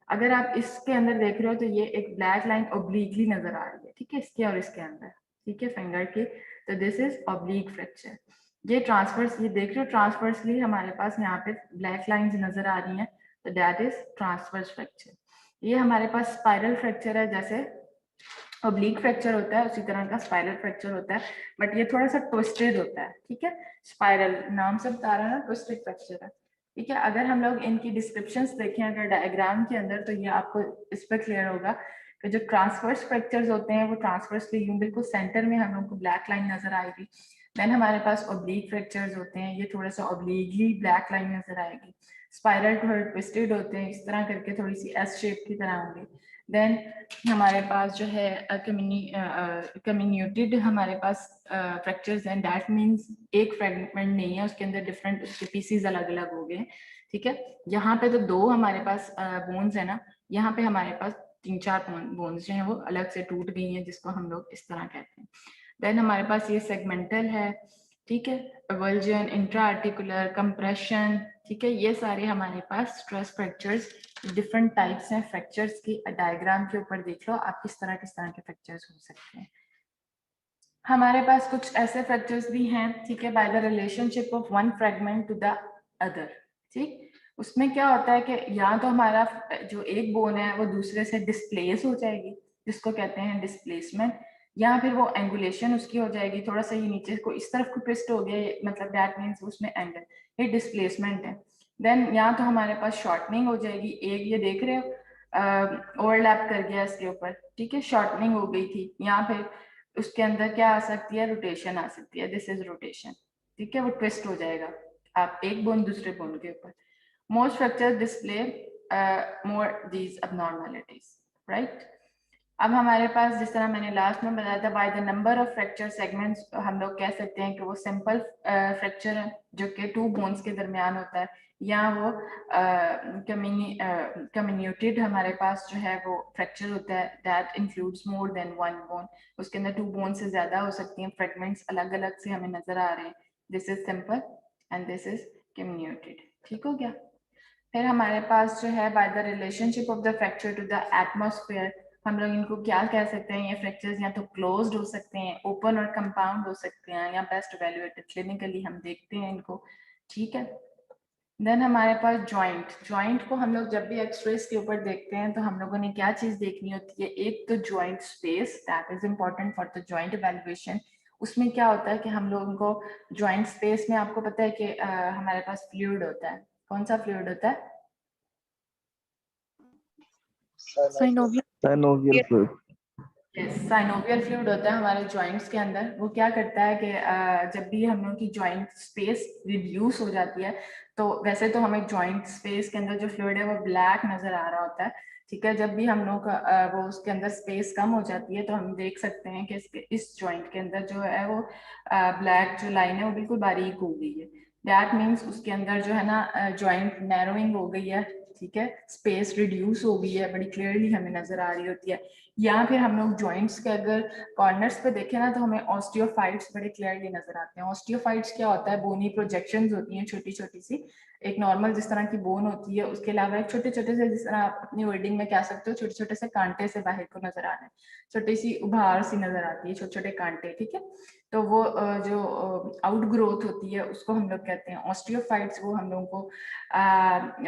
अगर आप इसके अंदर देख रहे हो तो ये एक ब्लैक लाइन ओब्लिकली नजर आ रही है, ठीक है, इसके और इसके अंदर, ठीक है, फिंगर के। तो दिस इज ऑब्लिक फ्रैक्चर। ये ट्रांसवर्स, ये देख रहे हो ट्रांसवर्सली हमारे पास यहाँ पे ब्लैक लाइंस नजर आ रही हैं, तो दैट इज ट्रांसवर्स फ्रैक्चर। ये हमारे पास स्पाइरल फ्रैक्चर है, जैसे ऑब्लिक फ्रैक्चर होता है उसी तरह का स्पाइरल फ्रैक्चर होता है, बट ये थोड़ा सा ट्विस्टेड होता है, ठीक है। स्पाइरल नाम से बता रहा है ना, ट्विस्टेड फ्रैक्चर है, ठीक है। अगर हम लोग इनकी डिस्क्रिप्शंस देखें अगर डायग्राम के अंदर, तो ये आपको इस पर क्लियर होगा कि जो ट्रांसवर्स फ्रैक्चर्स होते हैं वो ट्रांसवर्सली यूं बिल्कुल सेंटर में हम लोग को ब्लैक लाइन नजर आएगी। देन हमारे पास ऑब्लिक फ्रैक्चर्स होते हैं, ये थोड़ा सा ऑब्लिकली ब्लैक लाइन नजर आएगी। स्पाइरल थोड़े ट्विस्टेड होते हैं, इस तरह करके थोड़ी सी एस शेप की तरह होंगे। देन हमारे पास जो है कम्युनिटेड हमारे पास फ्रैक्चर्स हैं। दैट मीन्स एक फ्रेगमेंट नहीं है, उसके अंदर डिफरेंट उसके पीसीज अलग अलग हो गए, ठीक है। यहाँ पे तो दो हमारे पास बोन्स है ना, यहाँ पे हमारे पास 3-4 बोन्स जो हैं वो अलग से टूट गई हैं, जिसको हम लोग इस तरह कहते हैं। देन हमारे पास ये सेगमेंटल है, ठीक है, एवल्जन, इंट्रा आर्टिकुलर, कंप्रेशन, ठीक है, ये सारे हमारे पास स्ट्रेस फ्रैक्चर्स डिफरेंट टाइप्स हैं फ्रैक्चर्स की। डायग्राम के ऊपर देख लो आप किस तरह के फ्रैक्चर्स हो सकते हैं। हमारे पास कुछ ऐसे फ्रैक्चर्स भी हैं, ठीक है, by the relationship of one fragment to the other, ठीक। उसमें क्या होता है कि या तो हमारा जो एक बोन है वो दूसरे से डिस्प्लेस हो जाएगी, जिसको कहते हैं डिस्प्लेसमेंट, या फिर वो एंगुलेशन उसकी हो जाएगी, थोड़ा सा ये नीचे को इस तरफ को ट्विस्ट हो गया, मतलब दैट मीन्स उसमें एंगल, ये डिस्प्लेसमेंट है। देन या तो हमारे पास शॉर्टनिंग हो जाएगी, एक ये देख रहे हो ओवरलैप कर गया इसके ऊपर, ठीक है, शॉर्टनिंग हो गई थी, या फिर उसके अंदर क्या आ सकती है, रोटेशन आ सकती है, दिस इज रोटेशन, ठीक है, वो ट्विस्ट हो जाएगा आप एक बोन दूसरे बोन के ऊपर। Most fracture display more these abnormalities, right. अब हमारे पास जिस तरह मैंने लास्ट में बताया था, by the number of fracture segments हम लोग कह सकते हैं कि वो सिंपल फ्रैक्चर है जो कि 2 बोन्स के दरमियान होता है, या वो कम्युनिटेड हमारे पास जो है वो फ्रैक्चर होता है, that includes more than 1 bone. उसके अंदर 2 बोन से ज्यादा हो सकती हैं, फ्रेगमेंट्स अलग अलग से हमें नजर आ रहे हैं। This is simple and this is comminuted, ठीक हो गया। फिर हमारे पास जो है by the relationship of the fracture to the atmosphere, हम लोग इनको क्या कह सकते हैं, ये फ्रैक्चर्स या तो क्लोज्ड हो सकते हैं, ओपन और कंपाउंड हो सकते हैं, या बेस्ट इवैल्यूएटेड क्लिनिकली हम देखते हैं इनको, ठीक है। देन हमारे पास जॉइंट, जॉइंट को हम लोग जब भी एक्सरेस के ऊपर देखते हैं तो हम लोगों ने क्या चीज देखनी होती है, एक तो joint space, that is important for the joint evaluation. उसमें क्या होता है कि हम लोगों को जॉइंट स्पेस में आपको पता है कि हमारे पास फ्लूइड होता है, कौन सा फ्लूइड होता है, साइनोवियल फ्लूइड। साइनोवियल फ्लूइड होता है हमारे जॉइंट्स के अंदर। वो क्या करता है कि जब भी हम लोग की जॉइंट स्पेस रिड्यूस हो जाती है, तो वैसे तो हमें जॉइंट स्पेस के अंदर जो फ्लूइड है वो ब्लैक नजर आ रहा होता है, ठीक है। जब भी हम लोग वो उसके अंदर स्पेस कम हो जाती है तो हम देख सकते हैं कि इस जॉइंट के अंदर जो है वो ब्लैक जो लाइन है वो बिल्कुल बारीक हो गई है। दैट मीन्स उसके अंदर जो है ना जॉइंट नैरोइंग हो गई है, ठीक है, स्पेस रिड्यूस हो गई है, बड़ी क्लियरली हमें नजर आ रही होती है। या फिर हम लोग जॉइंट्स के अगर कॉर्नर्स पे देखें ना तो हमें ऑस्टियोफाइट्स बड़े क्लियरली नजर आते हैं। ऑस्टियोफाइट्स क्या होता है, बोनी प्रोजेक्शंस होती हैं छोटी छोटी सी, एक नॉर्मल जिस तरह की बोन होती है उसके अलावा एक छोटे छोटे से, जिस तरह आप अपनी वर्डिंग में कह सकते हो छोटे छोटे से कांटे से बाहर को नजर आ रहे हैं, छोटी सी उभार सी नजर आती है, छोटे छोटे कांटे, ठीक है। तो वो जो आउट ग्रोथ होती है उसको हम लोग कहते हैं ऑस्टियोफाइट्स। वो हम लोगों को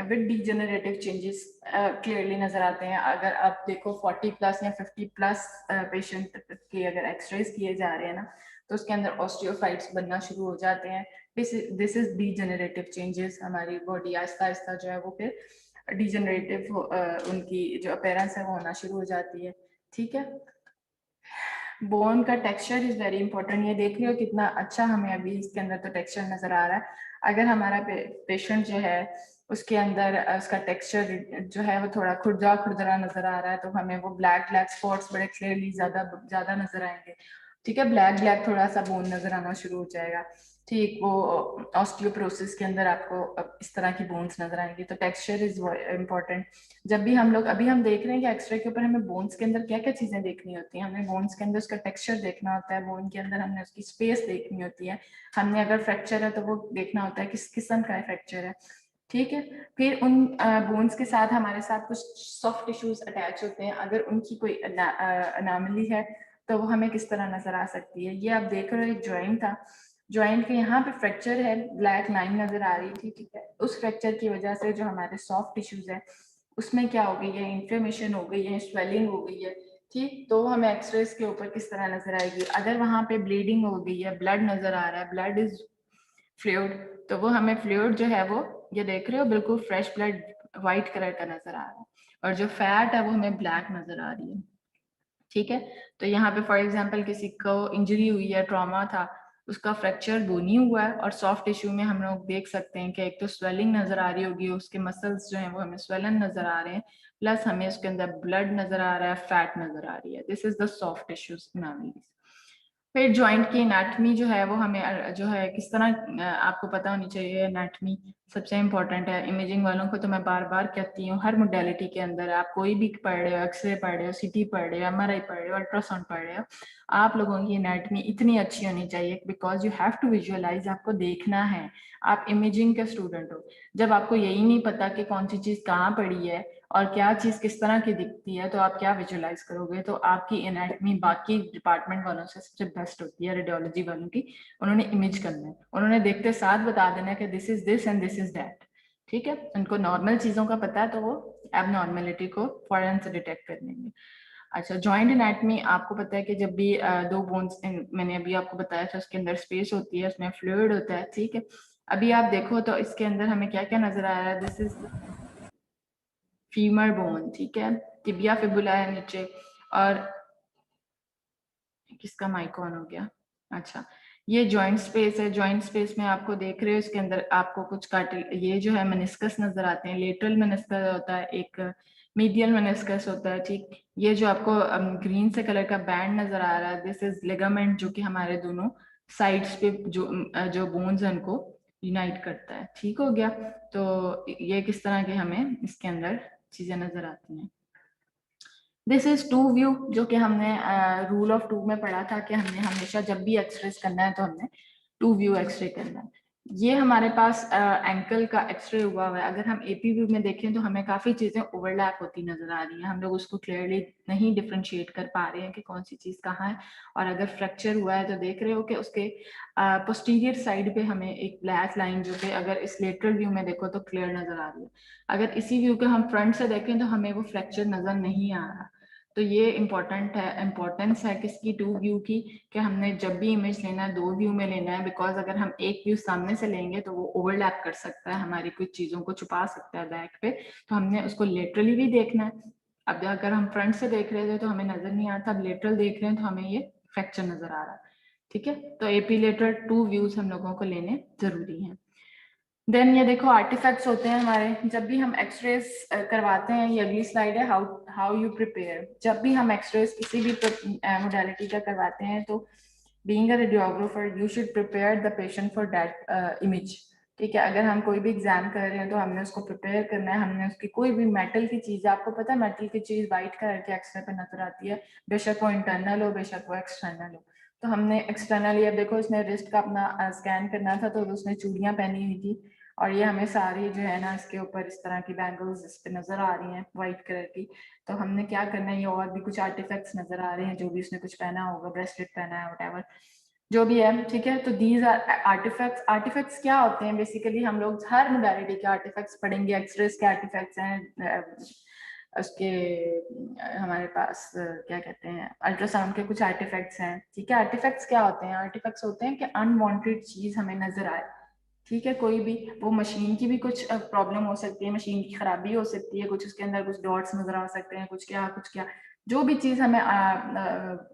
विद डीजेनरेटिव चेंजेस क्लियरली नजर आते हैं। अगर आप देखो 40 प्लस या 50 प्लस पेशेंट के अगर एक्सरेज किए जा रहे हैं ना तो उसके अंदर ऑस्टियोफाइट्स बनना शुरू हो जाते हैं। This is degenerative changes. हमारी बॉडी आहिस्ता आहिस्ता जो है वो फिर डीजेनरेटिव उनकी जो अपीयरेंस है वो होना शुरू हो जाती है, ठीक है। बोन का टेक्सचर इज वेरी इंपॉर्टेंट। ये देख रहे हो कितना अच्छा हमें अभी इसके अंदर तो टेक्सचर नजर आ रहा है। अगर हमारा पेशेंट जो है उसके अंदर उसका टेक्सचर जो है वो थोड़ा खुरदरा नजर आ रहा है तो हमें वो ब्लैक ब्लैक स्पॉट्स बड़े क्लियरली ज्यादा नजर आएंगे, ठीक है। ब्लैक ब्लैक थोड़ा सा बोन नजर आना शुरू हो जाएगा, ठीक। वो ऑस्टियोपोरोसिस के अंदर आपको इस तरह की बोन्स नजर आएंगी। तो टेक्सचर इज इम्पोर्टेंट। जब भी हम लोग अभी हम देख रहे हैं कि एक्सरे के ऊपर हमें बोन्स के अंदर क्या क्या चीजें देखनी होती हैं। हमें बोन्स के अंदर उसका टेक्सचर देखना होता है, बोन के अंदर हमने उसकी स्पेस देखनी होती है, हमने अगर फ्रैक्चर है तो वो देखना होता है किस किस्म का फ्रैक्चर है, ठीक है। फिर उन बोन्स के साथ हमारे साथ कुछ सॉफ्ट टिश्यूज अटैच होते हैं। अगर उनकी कोई अनामली है तो वो हमें किस तरह नजर आ सकती है। ये आप देख रहे हो एक ज्वाइंट था, ज्वाइंट के यहाँ पे फ्रैक्चर है, ब्लैक लाइन नजर आ रही थी, ठीक है। उस फ्रैक्चर की वजह से जो हमारे सॉफ्ट टिश्यूज है उसमें क्या हो गई है, इन्फ्लेमेशन हो गई है, स्वेलिंग हो गई है, ठीक। तो हमें एक्सरेज के ऊपर किस तरह नजर आएगी। अगर वहां पे ब्लीडिंग हो गई है, ब्लड नजर आ रहा है, ब्लड इज फ्लूइड, तो वो हमें फ्लूइड जो है वो, ये देख रहे हो बिल्कुल फ्रेश ब्लड व्हाइट कलर का नजर आ रहा है, और जो फैट है वो हमें ब्लैक नजर आ रही है, ठीक है। तो यहाँ पे फॉर एग्जांपल किसी को इंजरी हुई है, ट्रॉमा था, उसका फ्रैक्चर बोनी हुआ है, और सॉफ्ट टिश्यू में हम लोग देख सकते हैं कि एक तो स्वेलिंग नजर आ रही होगी, उसके मसल्स जो हैं वो हमें स्वेलन नजर आ रहे हैं, प्लस हमें उसके अंदर ब्लड नजर आ रहा है, फैट नजर आ रही है। This is the soft tissues anatomy. फिर जॉइंट की एनाटमी जो है वो हमें जो है किस तरह आपको पता होनी चाहिए। एनाटमी सबसे इंपॉर्टेंट है। इमेजिंग वालों को तो मैं बार बार कहती हूँ, हर मोडेलिटी के अंदर आप कोई भी पढ़ रहे हो, एक्सरे पढ़ रहे हो, सीटी पढ़ रहे हो, एमआरआई पढ़ रहे हो, अल्ट्रासाउंड पढ़ रहे हो, आप लोगों की एनाटमी इतनी अच्छी होनी चाहिए because you have to visualize, आपको देखना है। आप इमेजिंग के स्टूडेंट हो, जब आपको यही नहीं पता कि कौन सी चीज कहाँ पड़ी है और क्या चीज किस तरह की दिखती है तो आप क्या विजुअलाइज करोगे। तो आपकी एनाटमी बाकी डिपार्टमेंट वालों से सबसे बेस्ट होती है, रेडियोलॉजी वालों की। उन्होंने इमेज करना है, उन्होंने देखते साथ बता देना है कि this is this and this is that, ठीक है। उनको नॉर्मल चीजों का पता है तो वो एबनॉर्मेलिटी को फौरन से डिटेक्ट कर लेंगे। अच्छा, जॉइंट एनाटमी आपको पता है कि जब भी दो बोन्स, मैंने अभी आपको बताया था, उसके अंदर स्पेस होती है, उसमें फ्लूइड होता है, ठीक है। अभी आप देखो तो इसके अंदर हमें क्या क्या नजर आ रहा है। दिस इज फीमर बोन, ठीक है, टिबिया फिबुला है नीचे, और किसका माइक ऑन हो गया, अच्छा, ये जॉइंट स्पेस है। जॉइंट स्पेस में आपको देख रहे हो इसके अंदर आपको कुछ कार्टिल, ये जो है मेनिस्कस नजर आते हैं। लेटरल मेनिस्कस होता है, एक मीडियल मेनिस्कस होता है, ठीक। ये जो आपको ग्रीन से कलर का बैंड नजर आ रहा है, दिस इज लिगामेंट, जो कि हमारे दोनों साइड्स पे जो बोन्स हैं उनको यूनाइट करता है, ठीक हो गया। तो ये किस तरह के हमें इसके अंदर चीजें नजर आती हैं। दिस इज टू व्यू, जो कि हमने रूल ऑफ टू में पढ़ा था कि हमने हमेशा जब भी एक्सरे करना है तो हमने टू व्यू एक्सरे करना है। ये हमारे पास एंकल का एक्सरे हुआ हुआ है। अगर हम एपी व्यू में देखें तो हमें काफी चीजें ओवरलैप होती नजर आ रही हैं, हम लोग उसको क्लियरली नहीं डिफ्रेंशिएट कर पा रहे हैं कि कौन सी चीज कहाँ है। और अगर फ्रैक्चर हुआ है तो देख रहे हो कि उसके पोस्टीरियर साइड पे हमें एक ब्लैक लाइन, जो कि अगर इस लेटरल व्यू में देखो तो क्लियर नजर आ रही है। अगर इसी व्यू के हम फ्रंट से देखें तो हमें वो फ्रैक्चर नजर नहीं आ रहा। तो ये इम्पोर्टेंस है किसकी, टू व्यू की, कि हमने जब भी इमेज लेना है दो व्यू में लेना है। बिकॉज अगर हम एक व्यू सामने से लेंगे तो वो ओवरलैप कर सकता है, हमारी कुछ चीजों को छुपा सकता है बैक पे, तो हमने उसको लेटरली भी देखना है। अब अगर हम फ्रंट से देख रहे थे तो हमें नजर नहीं आता, अब लेटरल देख रहे हैं तो हमें ये फ्रैक्चर नजर आ रहा है, ठीक है। तो एपीलेटरल टू व्यूज हम लोगों को लेने जरूरी है। देन ये देखो आर्टिफैक्ट्स होते हैं हमारे जब भी हम एक्सरेज करवाते हैं। ये अगली स्लाइड है, हाउ हाउ यू प्रिपेयर। जब भी हम एक्सरेज किसी भी मोडालिटी का करवाते हैं तो being a radiographer you should prepare the patient for that image, ठीक है, अगर हम कोई भी एग्जाम कर रहे हैं तो हमने उसको प्रिपेयर करना है, हमने उसकी कोई भी मेटल की चीज, आपको पता है मेटल की चीज वाइट कलर के एक्सरे पे नजर आती है, बेशक वो इंटरनल हो बेशक वो एक्सटर्नल हो। तो हमने एक्सटर्नली, अब देखो इसने रिस्ट का अपना स्कैन करना था तो उसने चूड़ियां पहनी हुई थी, और ये हमें सारी जो है ना इसके ऊपर इस तरह की बैंगल्स इस पे नजर आ रही हैं व्हाइट कलर की। तो हमने क्या करना है, ये और भी कुछ आर्टिफैक्ट्स नजर आ रहे हैं, जो भी उसने कुछ पहना होगा, ब्रेसलेट पहना है व्हाटएवर जो भी है, ठीक है। तो दीज आर आर्टिफैक्ट्स। आर्टिफैक्ट्स क्या होते हैं बेसिकली, हम लोग हर मोडालिटी के आर्टिफैक्ट्स पढ़ेंगे। एक्सरेज के आर्टिफैक्ट्स हैं, उसके हमारे पास क्या कहते हैं, अल्ट्रासाउंड के कुछ आर्टिफैक्ट्स हैं, ठीक है। आर्टिफैक्ट्स क्या होते हैं, आर्टिफैक्ट्स होते हैं कि अनवांटेड चीज हमें नजर आए, ठीक है। कोई भी, वो मशीन की भी कुछ प्रॉब्लम हो सकती है, मशीन की खराबी हो सकती है, कुछ उसके अंदर कुछ डॉट्स नजर आ सकते हैं, कुछ क्या, जो भी चीज हमें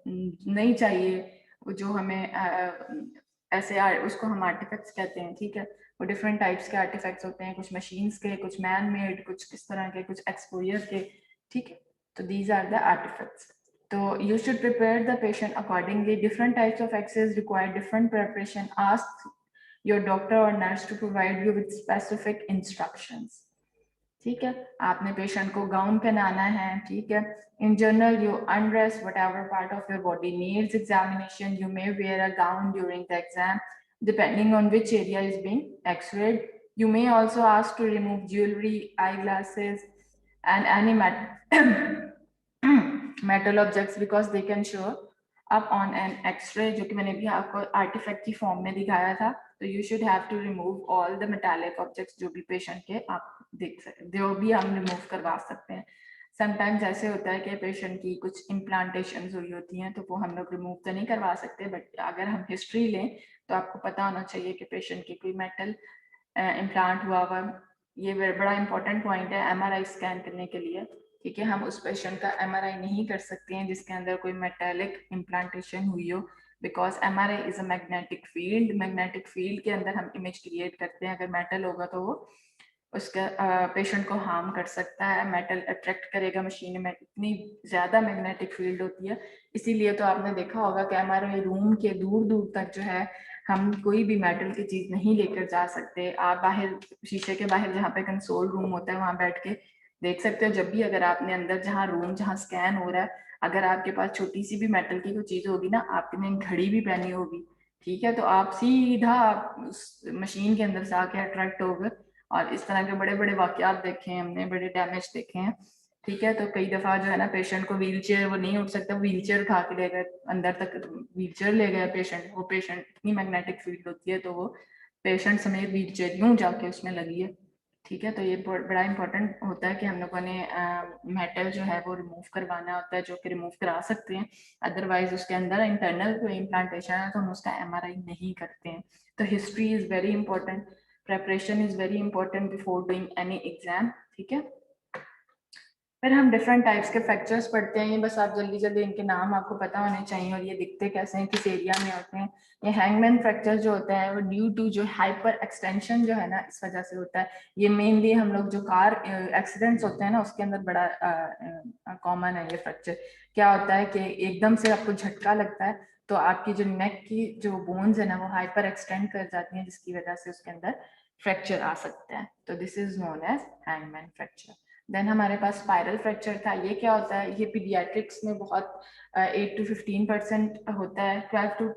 नहीं चाहिए, वो जो हमें ऐसे उसको हम आर्टिफैक्ट्स कहते हैं, ठीक है। वो डिफरेंट टाइप्स के आर्टिफैक्ट्स होते हैं, कुछ मशीन्स के, कुछ मैन मेड, कुछ किस तरह के, कुछ एक्सपोजर के, ठीक है। तो दीज आर द आर्टिफैक्ट्स। तो you should prepare the patient accordingly. Different types of X-rays require different preparation. Ask your doctor or nurse to provide you with specific instructions. ठीक है, आपने पेशेंट को गाउन पहनाना है, ठीक है। In general you undress whatever part of your body needs examination. You may wear a gown during the exam depending on which area is being x-rayed. You may also ask to remove jewelry, eyeglasses and any metal objects because they can show up on an x-ray, जो कि मैंने भी आपको artefact की form में दिखाया था। तो you should have to remove all the metallic objects जो भी पेशेंट के आप देख सकते, जो भी हम रिमूव करवा सकते हैं। समटाइम्स ऐसे होता है कि पेशेंट की कुछ इम्प्लांटेशन हुई होती हैं, तो वो हम लोग रिमूव तो नहीं करवा सकते, बट अगर हम हिस्ट्री लें तो आपको पता होना चाहिए कि पेशेंट की कोई मेटल इम्प्लांट हुआ हुआ। ये बड़ा इंपॉर्टेंट पॉइंट है एमआरआई स्कैन करने के लिए, ठीक है। हम उस पेशेंट का एमआरआई नहीं कर सकते हैं जिसके अंदर कोई मेटालिक इम्प्लांटेशन हुई हो, because MRI is a magnetic field. Magnetic field के अंदर हम इमेज क्रिएट करते हैं, अगर मेटल होगा तो वो उसका पेशेंट को हार्म कर सकता है, मेटल अट्रैक्ट करेगा मशीन में, इतनी ज्यादा मैग्नेटिक फील्ड होती है। इसीलिए तो आपने देखा होगा कि हमारे रूम के दूर दूर तक जो है हम कोई भी मेटल की चीज नहीं लेकर जा सकते। आप बाहर शीशे के बाहर जहाँ पे कंसोल रूम होता है वहां बैठ के देख सकते हो, जब भी अगर आपने अंदर जहाँ रूम जहाँ स्कैन हो रहा है, अगर आपके पास छोटी सी भी मेटल की कोई चीज होगी ना, आपने घड़ी भी पहनी होगी, ठीक है, तो आप सीधा उस मशीन के अंदर से आके अट्रैक्ट होगे। और इस तरह के बड़े बड़े वाकयात देखे हैं हमने, बड़े डैमेज देखे हैं, ठीक है। तो कई दफा जो है ना पेशेंट को व्हील चेयर, वो नहीं उठ सकता, व्हील चेयर उठा के ले गए अंदर तक, व्हील चेयर ले गए पेशेंट, वो पेशेंट इतनी मैग्नेटिक फील्ड होती है तो वो पेशेंट समेत व्हील चेयर यूं जाके उसमें लगी है, ठीक है। तो ये बड़ा इंपॉर्टेंट होता है कि हम लोगों ने मेटल जो है वो रिमूव करवाना होता है, जो कि रिमूव करा सकते हैं। अदरवाइज उसके अंदर इंटरनल कोई इम्प्लांटेशन है तो हम उसका एमआरआई नहीं करते हैं। तो history is very important, preparation is very important before doing any exam, ठीक है। फिर हम डिफरेंट टाइप्स के फ्रैक्चर्स पढ़ते हैं, ये बस आप जल्दी जल्दी इनके नाम आपको पता होने चाहिए और ये दिखते कैसे हैं, किस एरिया में होते हैं। ये हैंगमैन फ्रैक्चर जो होता है वो ड्यू टू जो हाइपर एक्सटेंशन जो है ना इस वजह से होता है। ये मेनली हम लोग जो कार एक्सीडेंट्स होते हैं ना उसके अंदर बड़ा कॉमन है ये फ्रैक्चर। क्या होता है कि एकदम से आपको झटका लगता है तो आपकी जो नेक की जो बोन्स है ना वो हाइपर एक्सटेंड कर जाती हैं, जिसकी वजह से उसके अंदर फ्रैक्चर आ सकता है। तो this is known as hangman fracture. Then हमारे पास स्पाइरल फ्रैक्चर था। ये क्या होता है, ये पीडियाट्रिक्स में बहुत 8 to 15% होता है, 12 to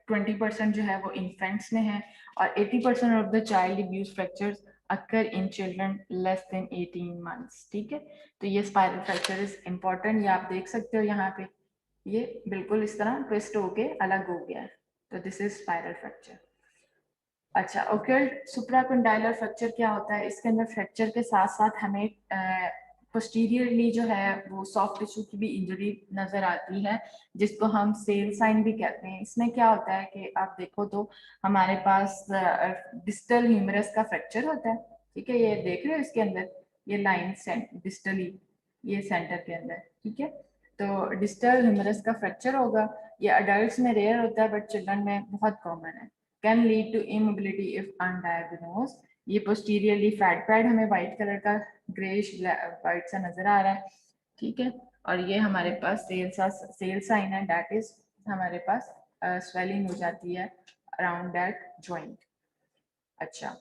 20% जो है वो इन्फेंट्स में है, और 80% of the child abuse fractures occur in children less than 18 months, ठीक है। तो ये स्पाइरल फ्रैक्चर इज इंपॉर्टेंट, ये आप देख सकते हो यहाँ पे, ये बिल्कुल इस तरह ट्विस्ट होके अलग हो गया है, तो दिस इज स्पाइरल फ्रैक्चर। अच्छा, ओक्यूल्ट सुप्राकंडाइलर फ्रैक्चर क्या होता है, इसके अंदर फ्रैक्चर के साथ साथ हमें पोस्टीरियरली जो है वो सॉफ्ट टिश्यू की भी इंजरी नजर आती है, जिसको हम सेल साइन भी कहते हैं। इसमें क्या होता है कि आप देखो तो हमारे पास डिस्टल ह्यूमरस का फ्रैक्चर होता है, ठीक है। ये देख रहे हो इसके अंदर ये लाइन डिस्टली, ये सेंटर के अंदर, ठीक है। तो डिस्टल ह्यूमरस का फ्रैक्चर होगा, ये अडल्ट में रेयर होता है बट चिल्ड्रन में बहुत कॉमन है। can lead to immobility if undiagnosed. ये posteriorly fat pad हमें white कलर का ग्रेश वाइट सा नजर आ रहा है, ठीक है। और ये हमारे पास सेल साइन है, दैट इज हमारे पास स्वेलिंग हो जाती है अराउंड दैट जॉइंट। अच्छा,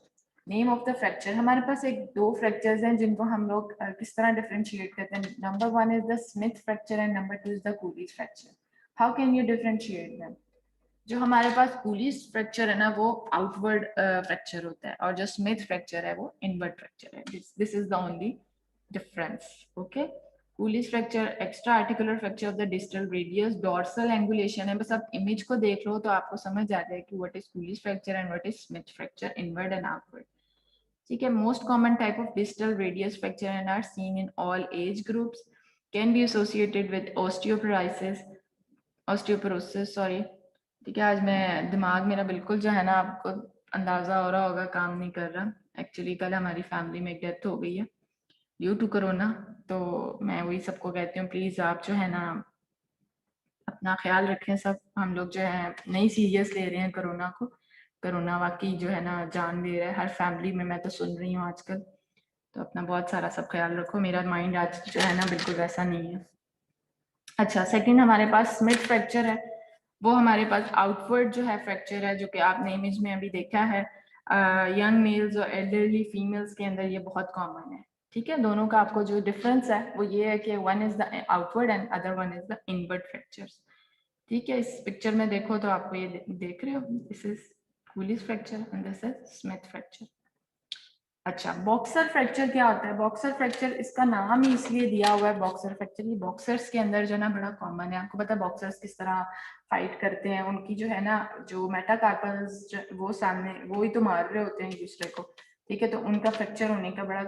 नेम ऑफ द फ्रैक्चर, हमारे पास एक दो फ्रैक्चर्स हैं जिनको हम लोग किस तरह डिफरेंशिएट करते हैं. Number one is the Smith fracture and number two is the Coolidge fracture. How can you differentiate them? जो हमारे पास कूलीज फ्रैक्चर है ना वो आउटवर्ड फ्रैक्चर होता है और जो स्मिथ फ्रैक्चर है वो इनवर्ड फ्रैक्चर है. This is the only difference. Okay, Coolidge fracture extra articular fracture of the distal radius, dorsal angulation है. बस आप इमेज को देख लो तो आपको समझ आ जाए कि what is Colles fracture and what is Smith fracture, inward and outward. ठीक है, most common type of distal radius fracture and are seen in all age groups, can be associated with osteoporosis, sorry. ठीक है, आज मैं दिमाग मेरा बिल्कुल जो है ना आपको अंदाजा हो रहा होगा काम नहीं कर रहा. एक्चुअली कल हमारी फैमिली में एक डेथ हो गई है ड्यू टू कोरोना. तो मैं वही सबको कहती हूँ प्लीज आप जो है ना अपना ख्याल रखें. सब हम लोग जो है नहीं सीरियस ले रहे हैं कोरोना को. कोरोना वाकई जो है ना जान ले रहा है हर फैमिली में, मैं तो सुन रही हूँ आजकल. तो अपना बहुत सारा सब ख्याल रखो. मेरा माइंड आज जो है ना बिल्कुल वैसा नहीं है. अच्छा, सेकंड हमारे पास स्मिथ फ्रैक्चर है. वो हमारे पास आउटवर्ड जो है फ्रैक्चर है जो कि आपने इमेज में अभी देखा है. यंग मेल्स और एल्डरली फीमेल्स के अंदर ये बहुत कॉमन है. ठीक है, दोनों का आपको जो डिफरेंस है वो ये है कि one is the outward and other one is the inward fractures. ठीक है, इस पिक्चर में देखो तो आपको ये देख रहे हो, this is Colles fracture and this is Smith fracture. अच्छा, बॉक्सर फ्रैक्चर क्या होता है? बॉक्सर फ्रैक्चर इसका नाम ही इसलिए दिया हुआ है बॉक्सर फ्रैक्चर. ये बॉक्सर्स के अंदर जो है ना बड़ा कॉमन है. आपको पता है बॉक्सर्स किस तरह फाइट करते हैं? उनकी जो है ना जो मेटाकार्पल्स वो सामने वो ही तो मार रहे होते हैं एक दूसरे को. ठीक है, तो उनका फ्रैक्चर होने का बड़ा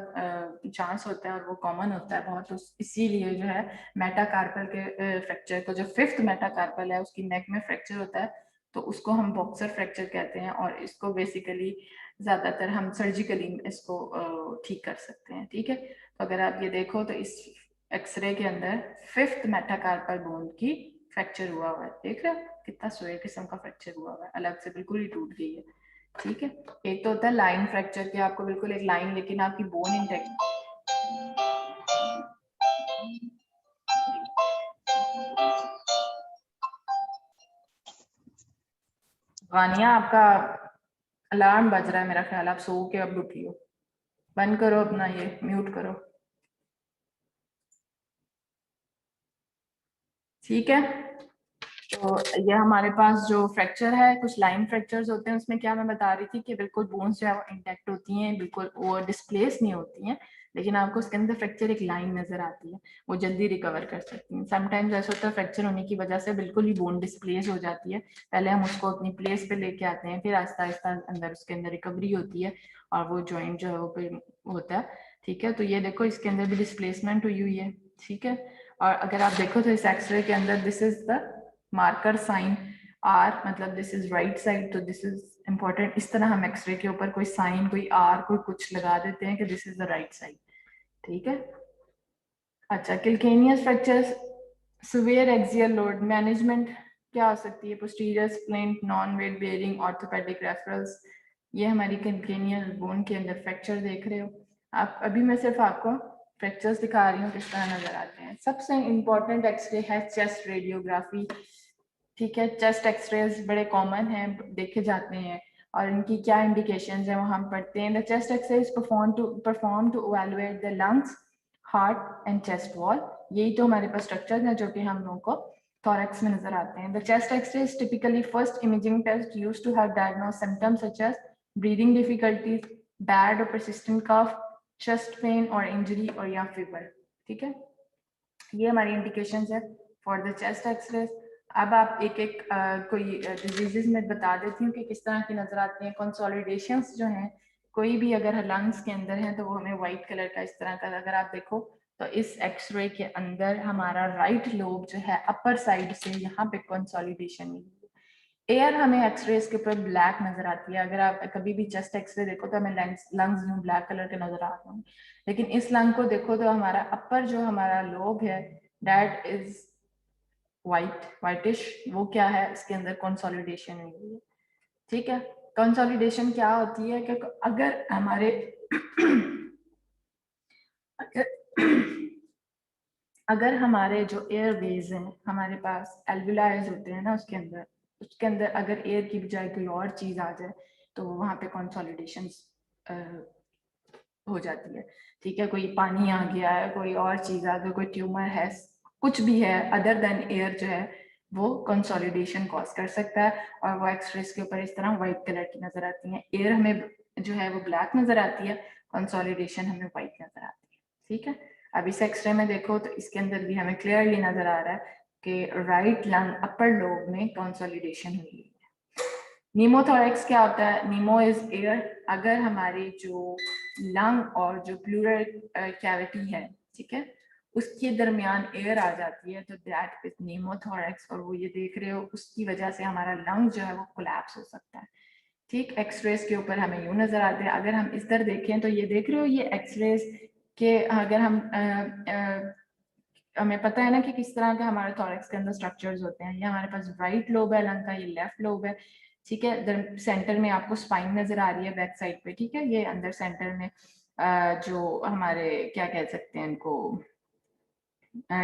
चांस होता है और वो कॉमन होता है बहुत. इसीलिए जो है मेटाकार्पल के फ्रैक्चर को, जो फिफ्थ मेटाकार्पल है उसकी नेक में फ्रैक्चर होता है तो उसको हम बॉक्सर फ्रैक्चर कहते हैं. और इसको बेसिकली ज्यादातर हम सर्जिकली इसको ठीक कर सकते हैं. ठीक है, तो अगर आप ये देखो तो इस एक्सरे के अंदर फिफ्थ मेटाकार्पल बोन की फ्रैक्चर हुआ हुआ है. देख रहे हो कितना सोए किस्म का फ्रैक्चर हुआ हुआ है, अलग से बिल्कुल ही टूट गई है. ठीक है, एक तो होता है लाइन फ्रैक्चर कि आपको बिल्कुल एक लाइन लेकिन आपकी बोन इंटेक्ट. वानिया आपका अलार्म बज रहा है, मेरा ख्याल आप सो के अब उठी हो. बंद करो अपना, ये म्यूट करो. ठीक है, तो ये हमारे पास जो फ्रैक्चर है कुछ लाइन फ्रैक्चर्स होते हैं. उसमें क्या मैं बता रही थी कि बिल्कुल बोन्स जो है वो इंटैक्ट होती हैं, बिल्कुल वो डिस्प्लेस नहीं होती हैं, लेकिन आपको उसके अंदर फ्रैक्चर एक लाइन नजर आती है, वो जल्दी रिकवर कर सकती हैं. समटाइम्स ऐसा होता है फ्रैक्चर होने की वजह से बिल्कुल ही बोन डिस्प्लेस हो जाती है. पहले हम उसको अपनी प्लेस पे लेके आते हैं, फिर आहिस्ता आहिस्ता अंदर उसके अंदर रिकवरी होती है और वो जॉइंट जो है वो फिर होता है. ठीक है, तो ये देखो इसके अंदर भी डिस्प्लेसमेंट हुई हुई है. ठीक है, और अगर आप देखो तो इस एक्सरे के अंदर this is the marker sign R, मतलब दिस इज राइट साइड, तो दिस इज इंपॉर्टेंट. इस तरह हम एक्सरे के ऊपर कोई साइन कोई आर कोई कुछ लगा देते हैं कि this is the right side. ठीक है. अच्छा, calcaneus fractures, severe axial load management क्या हो सकती है? Posterior splint, non weight bearing, orthopaedic referrals. ये हमारी किल्केनियल बोन के अंदर फ्रैक्चर देख रहे हो आप. अभी मैं सिर्फ आपको फ्रैक्चर्स दिखा रही हूँ किस तरह नजर आते हैं. सबसे इंपॉर्टेंट एक्सरे है चेस्ट रेडियोग्राफी. ठीक है, चेस्ट एक्सरेज बड़े कॉमन हैं, देखे जाते हैं और इनकी क्या इंडिकेशंस हैं वो हम पढ़ते हैं. The chest x ray is perform to evaluate the lungs, heart and chest wall. यही तो हमारे पास स्ट्रक्चर है जो कि हम लोगों को थोरैक्स में नजर आते हैं. The chest x ray is typically first imaging test used to have diagnose symptoms such as breathing difficulties, bad और परसिस्टेंट कफ, चेस्ट पेन और इंजरी और या फीवर. ठीक है, ये हमारी इंडिकेशंस है फॉर द चेस्ट एक्सरे. अब आप एक एक कोई डिजीजेस में बता देती हूँ कि किस तरह की नजर आती हैं. कंसोलिडेशंस जो हैं कोई भी अगर लंग्स के अंदर है तो वो हमें व्हाइट कलर का इस तरह का, अगर आप देखो तो इस एक्सरे के अंदर हमारा राइट लोब जो है अपर साइड से यहाँ पे कंसोलिडेशन हुई है. एयर हमें एक्सरेज के ऊपर ब्लैक नजर आती है. अगर आप कभी भी चेस्ट एक्सरे देखो तो हमें लंग्स में ब्लैक कलर के नजर आते हैं, लेकिन इस लंग को देखो तो हमारा अपर जो हमारा लोब है दैट इज व्हाइटिश. वो क्या है, इसके अंदर कंसोलिडेशन हुई है. ठीक है, कंसोलिडेशन क्या होती है कि अगर हमारे अगर हमारे जो एयरवेज हैं हमारे पास एल्विलाइज होते हैं ना उसके अंदर अगर एयर की बजाय कोई और चीज आ जाए तो वहां पे कंसोलिडेशन हो जाती है, ठीक है। कोई पानी आ गया है, कोई और चीज़ आ गई, कोई ट्यूमर है, कुछ भी है अदर देन एयर जो है वो कंसोलिडेशन कॉज कर सकता है। और वो एक्सरेज के ऊपर इस तरह व्हाइट कलर की नजर आती है। एयर हमें जो है वो ब्लैक नजर आती है, कंसोलिडेशन हमें व्हाइट नजर आती है, ठीक है। अब इस एक्सरे में देखो तो इसके अंदर भी हमें क्लियरली नजर आ रहा है कि राइट लंग अपर लोब में कंसोलिडेशन हुई है। नीमोथोरेक्स क्या होता है? नीमो इज एयर। अगर हमारी जो लंग और जो प्लूरल कैविटी है, ठीक है, उसके दरमियान एयर आ जाती है तो दैट इज नीमोथोरेक्स। और वो ये देख रहे हो, उसकी वजह से हमारा लंग जो है वो कोलैप्स हो सकता है, ठीक। एक्सरेज के ऊपर हमें यूं नजर आते हैं। अगर हम इधर देखें तो ये देख रहे हो, ये एक्सरेज के अगर हम हमें पता है ना कि किस तरह का हमारे थोरेक्स के अंदर स्ट्रक्चर्स होते हैं। ये हमारे पास राइट लोब है लंग का, ये लेफ्ट लोब है, ठीक है। सेंटर में आपको स्पाइन नजर आ रही है बैक साइड पे, ठीक है। ये अंदर सेंटर में जो हमारे क्या कह सकते हैं इनको,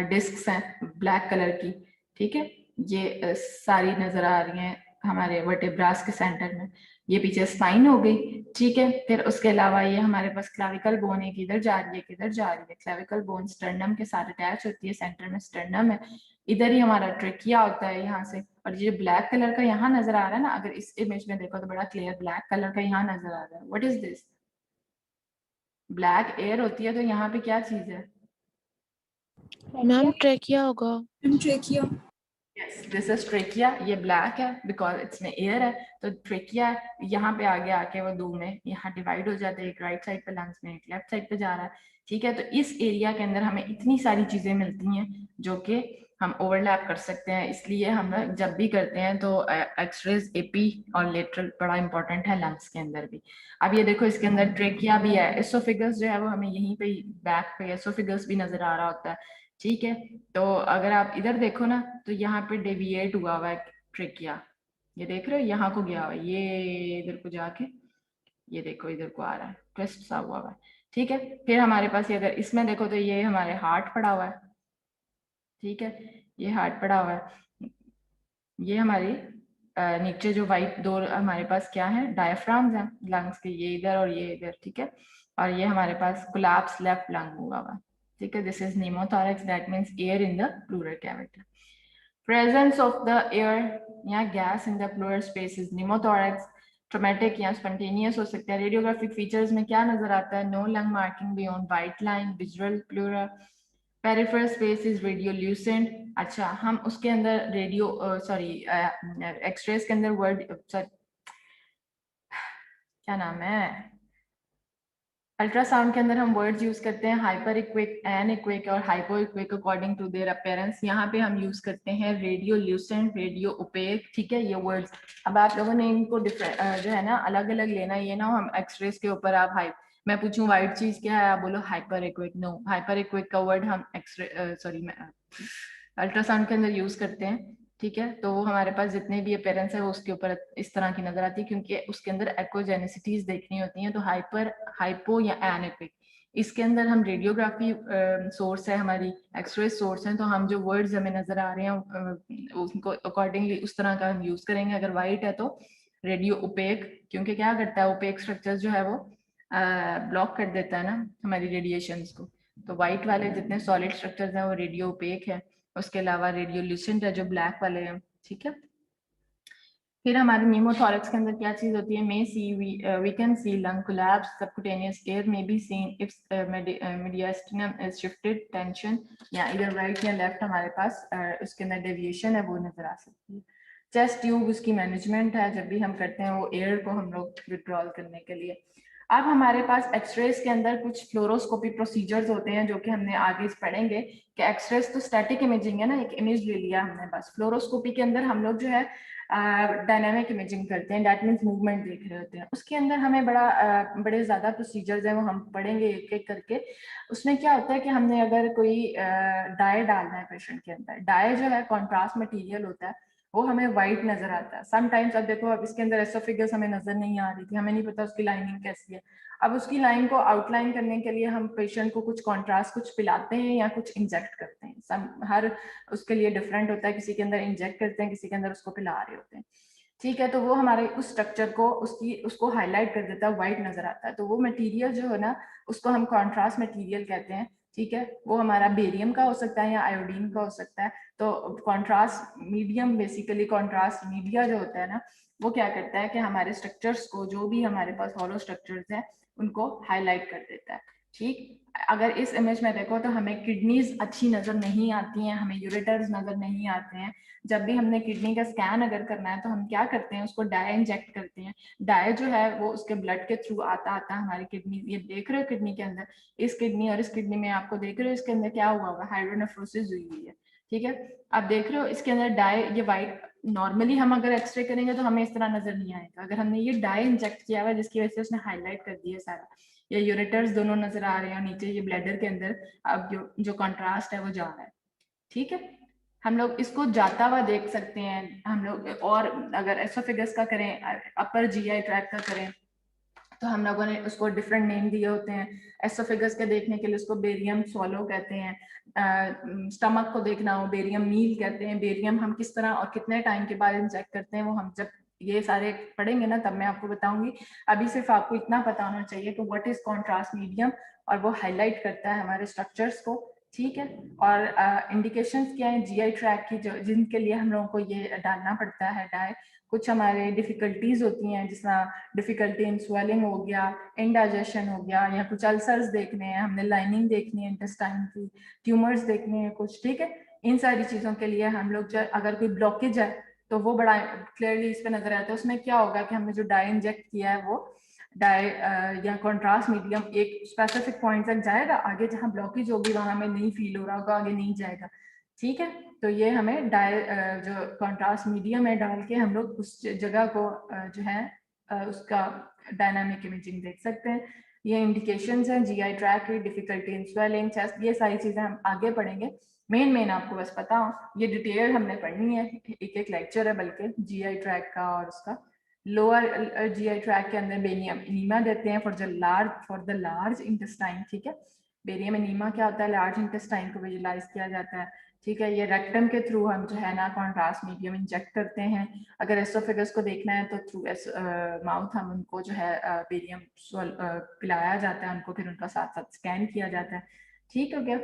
डिस्क्स हैं ब्लैक कलर की, ठीक है। ये सारी नजर आ रही हैं हमारे वर्टेब्रास के सेंटर में। ये पीछे स्पाइन हो गई, ठीक है। फिर उसके अलावा ये हमारे पास क्लाविकल बोन है, किधर जा रही है किधर जा रही है। क्लाविकल बोन स्टर्नम के साथ अटैच होती है, सेंटर में स्टर्नम है, इधर ही हमारा ट्रेकिया होता है यहाँ से। और ये ब्लैक कलर का यहाँ नजर आ रहा है ना, अगर इस इमेज में देखो तो बड़ा क्लियर ब्लैक कलर का यहाँ नजर आ रहा है। What is this? Black air होती है तो यहाँ पे क्या चीज है? मैम ट्रेकिया होगा। Trachea. Yes, this is trachea. ये ब्लैक है बिकॉज इसमें एयर है, तो ट्रेकिया यहाँ पे आगे आके वो दो में यहाँ डिवाइड हो जाते हैं, एक राइट साइड पे लंग्स में, एक लेफ्ट साइड पे जा रहा है, ठीक है। तो इस एरिया के अंदर हमें इतनी सारी चीजें मिलती हैं जो कि हम ओवरलैप कर सकते हैं। इसलिए हम जब भी करते हैं तो एक्सरेज एपी और लेटरल बड़ा इंपॉर्टेंट है लंग्स के अंदर भी। अब ये देखो इसके अंदर ट्रेकिया भी है, एसोफिगस जो है वो हमें यहीं पे बैक पे एसोफिगस भी नजर आ रहा होता है, ठीक है। तो अगर आप इधर देखो ना तो यहाँ पे डेविएट हुआ हुआ है ट्रेकिया, ये देख रहे हो यहाँ को गया हुआ है, ये इधर को जाके ये देखो इधर को आ रहा है, ट्विस्ट सा हुआ है, ठीक है। फिर हमारे पास ये अगर इसमें देखो तो ये हमारे हार्ट पड़ा हुआ है, ठीक है। ये हार्ट पड़ा हुआ है, ये हमारी नीचे जो वाइट दो हमारे पास क्या है, डायफ्राम्स हैं लंग्स के, ये इधर और ये इधर, ठीक है। और ये हमारे पास कोलैप्स लेफ्ट लंग हुआ हुआ, ठीक है। This is pneumothorax, that means air in the pleural cavity. Presence of the air या gas in the pleural space is pneumothorax। Traumatic या स्पॉन्टेनियस हो सकता है। रेडियोग्राफिक फीचर्स में क्या नजर आता है? No lung marking beyond white line, visual pleural, peripheral space is radiolucent. अच्छा, हम उसके अंदर रेडियो सॉरी एक्सरेज के अंदर वर्ड क्या नाम है, अल्ट्रासाउंड के अंदर हम वर्ड्स यूज करते हैं हाइपर इक्विक, एन इक्विक और hypoechoic according to their appearance. यहाँ पे हम यूज करते हैं रेडियो ल्यूसेंट, रेडियो ओपेक, ठीक है, ये वर्ड्स। अब आप लोगों ने इनको जो है ना अलग अलग लेना, ये ना हम एक्सरेज के ऊपर आप मैं पूछूं व्हाइट चीज क्या है, आप बोलो हाइपर इक्विक। नो, हाइपर इक्विक का वर्ड हम एक्सरे सॉरी अल्ट्रासाउंड के अंदर यूज करते हैं, ठीक है। तो वो हमारे पास जितने भी अपेरेंस है वो उसके ऊपर इस तरह की नजर आती है, क्योंकि उसके अंदर एकोजेनेसिटीज देखनी होती हैं। तो हाइपर, हाइपो या एनिक्विक, इसके अंदर हम रेडियोग्राफी सोर्स है हमारी, एक्सरे सोर्स है, तो हम जो वर्ड्स हमें नजर आ रहे हैं उनको अकॉर्डिंगली उस तरह का हम यूज करेंगे। अगर वाइट है तो रेडियो ओपेक, क्योंकि क्या करता है ओपेक स्ट्रक्चर जो है वो ब्लॉक कर देता है ना हमारी रेडिएशंस को। तो व्हाइट वाले जितने सॉलिड स्ट्रक्चर्स हैं वो रेडियो ओपेक है। उसके अलावा रेडियो ल्यूसेंट है जो ब्लैक वाले हैं, ठीक है। फिर हमारे न्यूमोथोरेक्स के अंदर क्या चीज होती है? May see we can see lung collapse, subcutaneous air may be seen if mediastinum is shifted tension, या इधर राइट या लेफ्ट हमारे पास उसके अंदर डेविएशन है वो नजर आ सकती है। चेस्ट ट्यूब उसकी मैनेजमेंट है, जब भी हम करते हैं वो एयर को हम लोग विड्रॉल करने के लिए। अब हमारे पास एक्सरेज के अंदर कुछ फ्लोरोस्कोपी प्रोसीजर्स होते हैं जो कि हमने आगे पढ़ेंगे कि एक्सरेज तो स्टैटिक इमेजिंग है ना, एक इमेज ले लिया हमने बस। फ्लोरोस्कोपी के अंदर हम लोग जो है डायनामिक इमेजिंग करते हैं, दैट मीन्स मूवमेंट देख रहे होते हैं। उसके अंदर हमें बड़े ज्यादा प्रोसीजर्स हैं, वो हम पढ़ेंगे एक एक करके। उसमें क्या होता है कि हमने अगर कोई डाई डालना है पेशेंट के अंदर, डाई जो है कॉन्ट्रास्ट मटेरियल होता है, वो हमें व्हाइट नजर आता है समटाइम्स। अब देखो, अब इसके अंदर एसोफेगस हमें नजर नहीं आ रही थी, हमें नहीं पता उसकी लाइनिंग कैसी है। अब उसकी लाइन को आउटलाइन करने के लिए हम पेशेंट को कुछ कॉन्ट्रास्ट कुछ पिलाते हैं या कुछ इंजेक्ट करते हैं। हर उसके लिए डिफरेंट होता है, किसी के अंदर इंजेक्ट करते हैं, किसी के अंदर उसको पिला रहे होते हैं, ठीक है, तो वो हमारे उस स्ट्रक्चर को उसको हाईलाइट कर देता है, वाइट नजर आता है। तो वो मटेरियल जो है ना, उसको हम कॉन्ट्रास्ट मटेरियल कहते हैं। ठीक है, वो हमारा बेरियम का हो सकता है या आयोडीन का हो सकता है। तो contrast medium, basically contrast media जो होता है ना, वो क्या करता है कि हमारे स्ट्रक्चर्स को, जो भी हमारे पास हॉलो स्ट्रक्चर्स हैं, उनको हाईलाइट कर देता है। ठीक, अगर इस इमेज में देखो तो हमें किडनीज अच्छी नजर नहीं आती हैं, हमें यूरेटर्स नजर नहीं आते हैं। जब भी हमने किडनी का स्कैन अगर करना है तो हम क्या करते हैं, उसको डाई इंजेक्ट करते हैं। डाई जो है वो उसके ब्लड के थ्रू आता आता हमारी किडनी, ये देख रहे हो किडनी के अंदर, इस किडनी और इस किडनी में आपको देख रहे हो इसके अंदर क्या हुआ होगा, हाइड्रोनेफ्रोसिस हुई हुई है। ठीक है, अब देख रहे हो इसके अंदर डाई, ये वाइट, नॉर्मली हम अगर एक्सरे करेंगे तो हमें इस तरह नजर नहीं आएगा। अगर हमने ये डाई इंजेक्ट किया हुआ है जिसकी वजह से उसने हाईलाइट कर दिया सारा, ये यूरेटर्स दोनों नजर आ रहे हैं और नीचे ये ब्लैडर के अंदर अब जो कंट्रास्ट है वो जा रहा है। ठीक है, हम लोग इसको जाता हुआ देख सकते हैं हम लोग। और अगर एसोफेगस का करें, अपर जीआई ट्रैक का करें, तो हम लोगों ने उसको डिफरेंट नेम दिए होते हैं। एसोफेगस के देखने के लिए उसको बेरियम स्वॉलो कहते हैं। स्टमक को देखना हो, बेरियम मील कहते हैं। बेरियम हम किस तरह और कितने टाइम के बाद इंजेक्ट करते हैं, वो हम जब ये सारे पढ़ेंगे ना तब मैं आपको बताऊंगी। अभी सिर्फ आपको इतना पता होना चाहिए कि व्हाट इज कॉन्ट्रास्ट मीडियम, और वो हाईलाइट करता है हमारे स्ट्रक्चर्स को। ठीक है, और इंडिकेशंस क्या है जीआई ट्रैक की, जो जिनके लिए हम लोगों को ये डालना पड़ता है डाई। कुछ हमारे डिफिकल्टीज होती हैं, जिस डिफिकल्टी इन स्वेलिंग हो गया, इंडाइजेशन हो गया, या कुछ अल्सर्स देखने हैं हमने, लाइनिंग देखनी है इंटेस्टाइन की, ट्यूमर्स देखने हैं कुछ। ठीक है, इन सारी चीजों के लिए हम लोग जो अगर कोई ब्लॉकेज है तो वो बड़ा क्लियरली इस पे नजर आता है। उसमें क्या होगा कि हमने जो डाई इंजेक्ट किया है वो डाई या कॉन्ट्रास्ट मीडियम एक स्पेसिफिक पॉइंट तक जाएगा, आगे जहाँ ब्लॉकेज होगी वहां हमें नहीं फील हो रहा होगा, आगे नहीं जाएगा। ठीक है, तो ये हमें डाई जो कॉन्ट्रास्ट मीडियम है डाल के हम लोग उस जगह को जो है उसका डायनामिक इमेजिंग देख सकते हैं। ये इंडिकेशंस हैं जीआई ट्रैक की, डिफिकल्टी इन स्वेलिंग, चेस्ट, ये सारी चीजें हम आगे पढ़ेंगे। मेन आपको बस पता हो, ये डिटेल हमने पढ़नी है, एक एक लेक्चर है बल्कि जीआई ट्रैक का। और उसका लोअर जीआई ट्रैक के अंदर बेरियम एनीमा देते हैं फॉर द लार्ज इंटेस्टाइन। ठीक है, बेरियम एनीमा क्या होता है, लार्ज इंटेस्टाइन को विजुलाइज किया जाता है। ठीक है, ये रेक्टम के थ्रू हम जो है ना कॉन्ट्रास्ट मीडियम इंजेक्ट करते हैं। अगर एसोफेगस को देखना है तो थ्रू माउथ हम उनको जो है बेरियम पिलाया जाता है उनको, फिर उनका साथ साथ स्कैन किया जाता है। ठीक हो गया,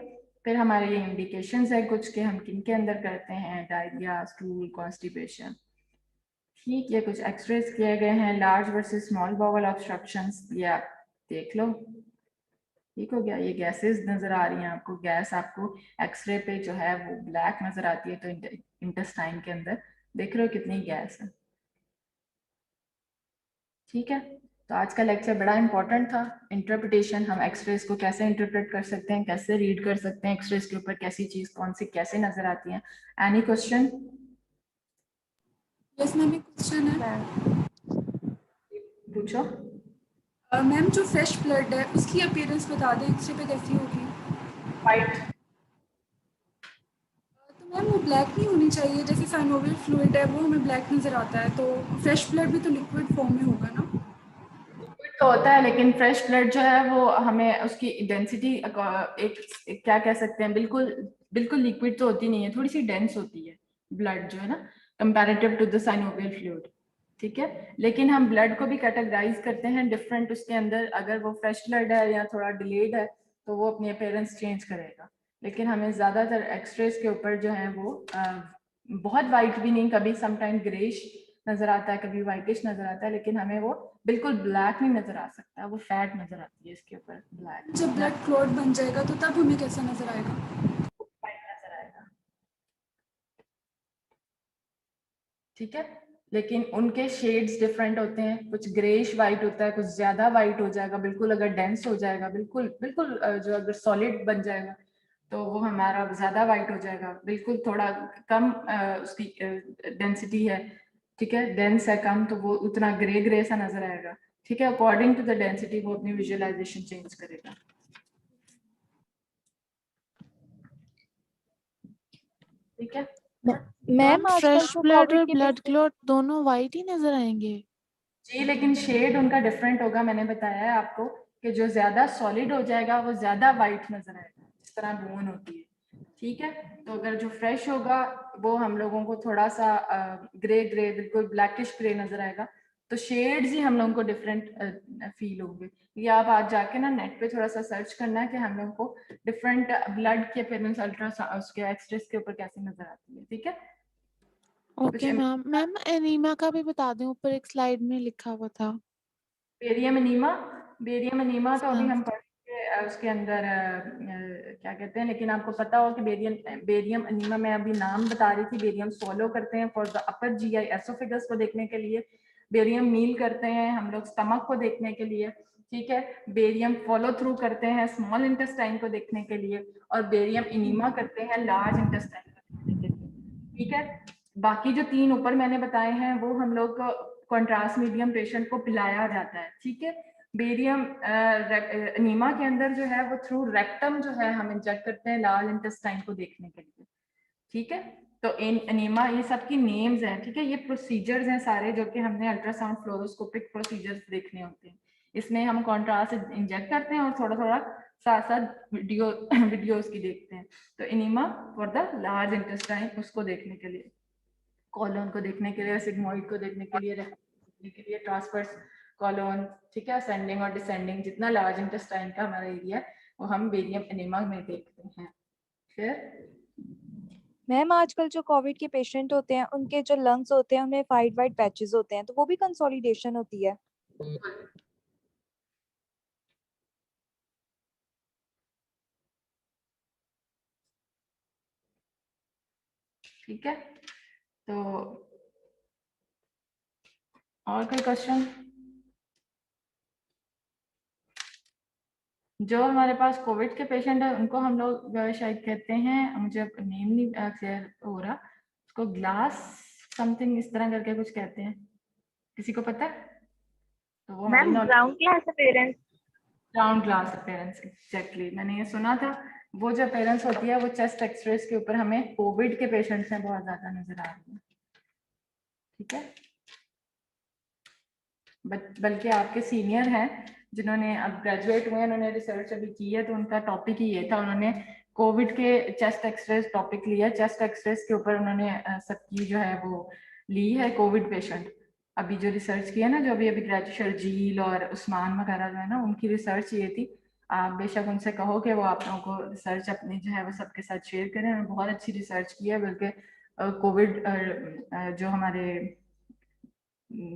फिर हमारे ये इंडिकेशंस है कुछ के हम किन के अंदर करते हैं, डायरिया, स्टूल, कॉन्स्टिपेशन। ठीक, ये कुछ एक्सरेज किए गए हैं, large versus small bowel obstructions, ये आप देख लो। ठीक हो गया, ये गैसेस नजर आ रही हैं आपको, गैस आपको एक्सरे पे जो है वो ब्लैक नजर आती है, तो इंटेस्टाइन के अंदर देख रहे हो कितनी गैस है। ठीक है, तो आज का लेक्चर बड़ा इंपॉर्टेंट था। इंटरप्रिटेशन, हम एक्सरेज को कैसे इंटरप्रेट कर सकते हैं, कैसे रीड कर सकते हैं, एक्सरेज के ऊपर कैसी चीज कौन सी कैसे नजर आती है। Any question? यस मैम, एक क्वेश्चन है। पूछो। मैम, जो फ्रेश ब्लड है उसकी अपीयरेंस बता दें एक्सरे पे कैसी होगी? वाइट। तो मैम वो ब्लैक नहीं होनी चाहिए, जैसे साइनोवियल फ्लूइड है वो हमें ब्लैक नज़र आता है, तो फ्रेश ब्लड भी तो लिक्विड फॉर्म में होगा ना? तो होता है, लेकिन फ्रेश ब्लड जो है वो हमें उसकी डेंसिटी एक क्या कह सकते हैं, बिल्कुल बिल्कुल लिक्विड तो होती नहीं है, थोड़ी सी डेंस होती है ब्लड जो है ना, comparative to the synovial fluid. ठीक है, लेकिन हम ब्लड को भी कैटेगराइज करते हैं डिफरेंट उसके अंदर, अगर वो फ्रेश ब्लड है या थोड़ा डिलेड है तो वो अपनी अपीयरेंस चेंज करेगा। लेकिन हमें ज्यादातर एक्सरेज के ऊपर जो है वो बहुत वाइट भी नहीं, कभी समटाइम ग्रेश नजर आता है, कभी व्हाइटिश नजर आता है, लेकिन हमें वो बिल्कुल ब्लैक नहीं नजर आ सकता, वो फैट नजर आती है इसके ऊपर ब्लैक। जब ब्लड क्लॉट बन जाएगा तो तब हमें कैसा नज़र आएगा? वाइट नजर आएगा। ठीक है, लेकिन उनके शेड्स डिफरेंट होते हैं, कुछ ग्रेश वाइट होता है, कुछ ज्यादा वाइट हो जाएगा, बिल्कुल अगर डेंस हो जाएगा, बिल्कुल बिल्कुल जो अगर सॉलिड बन जाएगा तो वो हमारा ज्यादा वाइट हो जाएगा। बिल्कुल थोड़ा कम उसकी डेंसिटी है, ठीक है, डेंस है कम, तो वो उतना ग्रे ग्रे सा नजर आएगा। ठीक है, अकॉर्डिंग टू द डेंसिटी वो अपनी विजुअलाइजेशन चेंज करेगा। ठीक है, मैम आजकल फ्रेश तो ब्लड कोविड और के ब्लड पेशेंट क्लॉट दोनों वाइट ही नजर आएंगे। जी, लेकिन शेड उनका डिफरेंट होगा। मैंने बताया है आपको कि जो ज्यादा सॉलिड हो जाएगा वो ज्यादा वाइट नजर आएगा, जिस तरह बोन होती है। ठीक है, तो अगर जो फ्रेश होगा वो हम लोगों को थोड़ा सा ग्रे ग्रे, बिल्कुल ब्लैकिश ग्रे नजर आएगा। तो शेड्स ही हम लोगों को डिफरेंट फील होंगे। ये आप आज जाके ना नेट पे थोड़ा सा सर्च करना है कि हम लोगों को डिफरेंट ब्लड के अपीयरेंस अल्ट्रासाउंड उसके एक्सरेस के ऊपर कैसे नजर आती है, ठीक है। Okay ma'am. मैम एनीमिया का भी बता दें, ऊपर एक स्लाइड में लिखा हुआ था। बेरियम एनीमा, बेरियम एनीमा तो अभी हाँ। हम पढ़ेंगे उसके अंदर क्या कहते हैं, लेकिन आपको पता हो कि बेरियम एनीमा, मैं अभी नाम बता रही थी, बेरियम स्वॉलो करते हैं for the upper GI oesophagus को देखने के लिए, बेरियम मील करते हैं हम लोग स्टमक को देखने के लिए, ठीक है। बेरियम फॉलो थ्रू करते हैं स्मॉल इंटेस्टाइन को देखने के लिए, और बेरियम एनीमा करते हैं लार्ज इंटेस्टाइन को देखने के लिए, ठीक है। बाकी जो 3 ऊपर मैंने बताए हैं वो हम लोग कॉन्ट्रास्ट मीडियम पेशेंट को पिलाया जाता है, ठीक है। बेरियम एनीमा के अंदर जो है वो थ्रू रेक्टम जो है हम इंजेक्ट करते हैं लार्ज इंटेस्टाइन को देखने के लिए, ठीक है। तो एनीमा ये सब की नेम्स हैं, ठीक है। ये प्रोसीजर्स हैं सारे जो कि हमने अल्ट्रासाउंड फ्लोरोस्कोपिक प्रोसीजर्स देखने होते हैं। इसमें हम कॉन्ट्रास्ट इंजेक्ट करते हैं और थोड़ा थोड़ा साथ साथ वीडियोस की देखते हैं। तो enema for the large intestine उसको देखने के लिए, कॉलोन को देखने के लिए, सिग्मोइड को देखने के लिए, देखने के लिए ट्रांसवर्स कॉलोन, ठीक है, असेंडिंग और डिसेंडिंग, जितना लार्ज इंटेस्टाइन का हमारा एरिया है वो हम बेरियम एनीमा में देखते हैं। फिर मैम आजकल जो कोविड के पेशेंट होते हैं उनके जो लंग्स होते हैं उनमें वाइट वाइट पैचेस होते हैं, तो वो भी कंसोलिडेशन होती है। ठीक है, तो और कोई क्वेश्चन? जो हमारे पास कोविड के पेशेंट है उनको हम लोग शायद कहते हैं, मुझे नेम नहीं क्लियर हो रहा, उसको ग्लास समथिंग इस तरह करके कुछ कहते हैं, किसी को पता है? तो वो ma'am ground class appearance. Ground glass appearance, exactly, मैंने ये सुना था। वो जो अपीयरेंस होती है वो चेस्ट एक्सरेस के ऊपर हमें कोविड के पेशेंट्स में बहुत ज्यादा नजर आ रही है, ठीक है। बल्कि आपके सीनियर हैं जिन्होंने अब ग्रेजुएट हुए हैं, उन्होंने रिसर्च अभी की है, तो उनका टॉपिक ही ये था, उन्होंने कोविड के चेस्ट एक्सरेस टॉपिक लिया, चेस्ट एक्सरेस के ऊपर उन्होंने सबकी जो है वो ली है कोविड पेशेंट। अभी जो रिसर्च की है ना, जो अभी ग्रेजुएट शर्जील और उस्मान वगैरह जो है ना, उनकी रिसर्च ये थी। आप बेशक उनसे कहो कि वो आप लोगों को रिसर्च अपनी जो है वो सबके साथ शेयर करें, उन्होंने बहुत अच्छी रिसर्च की है। बल्कि कोविड जो हमारे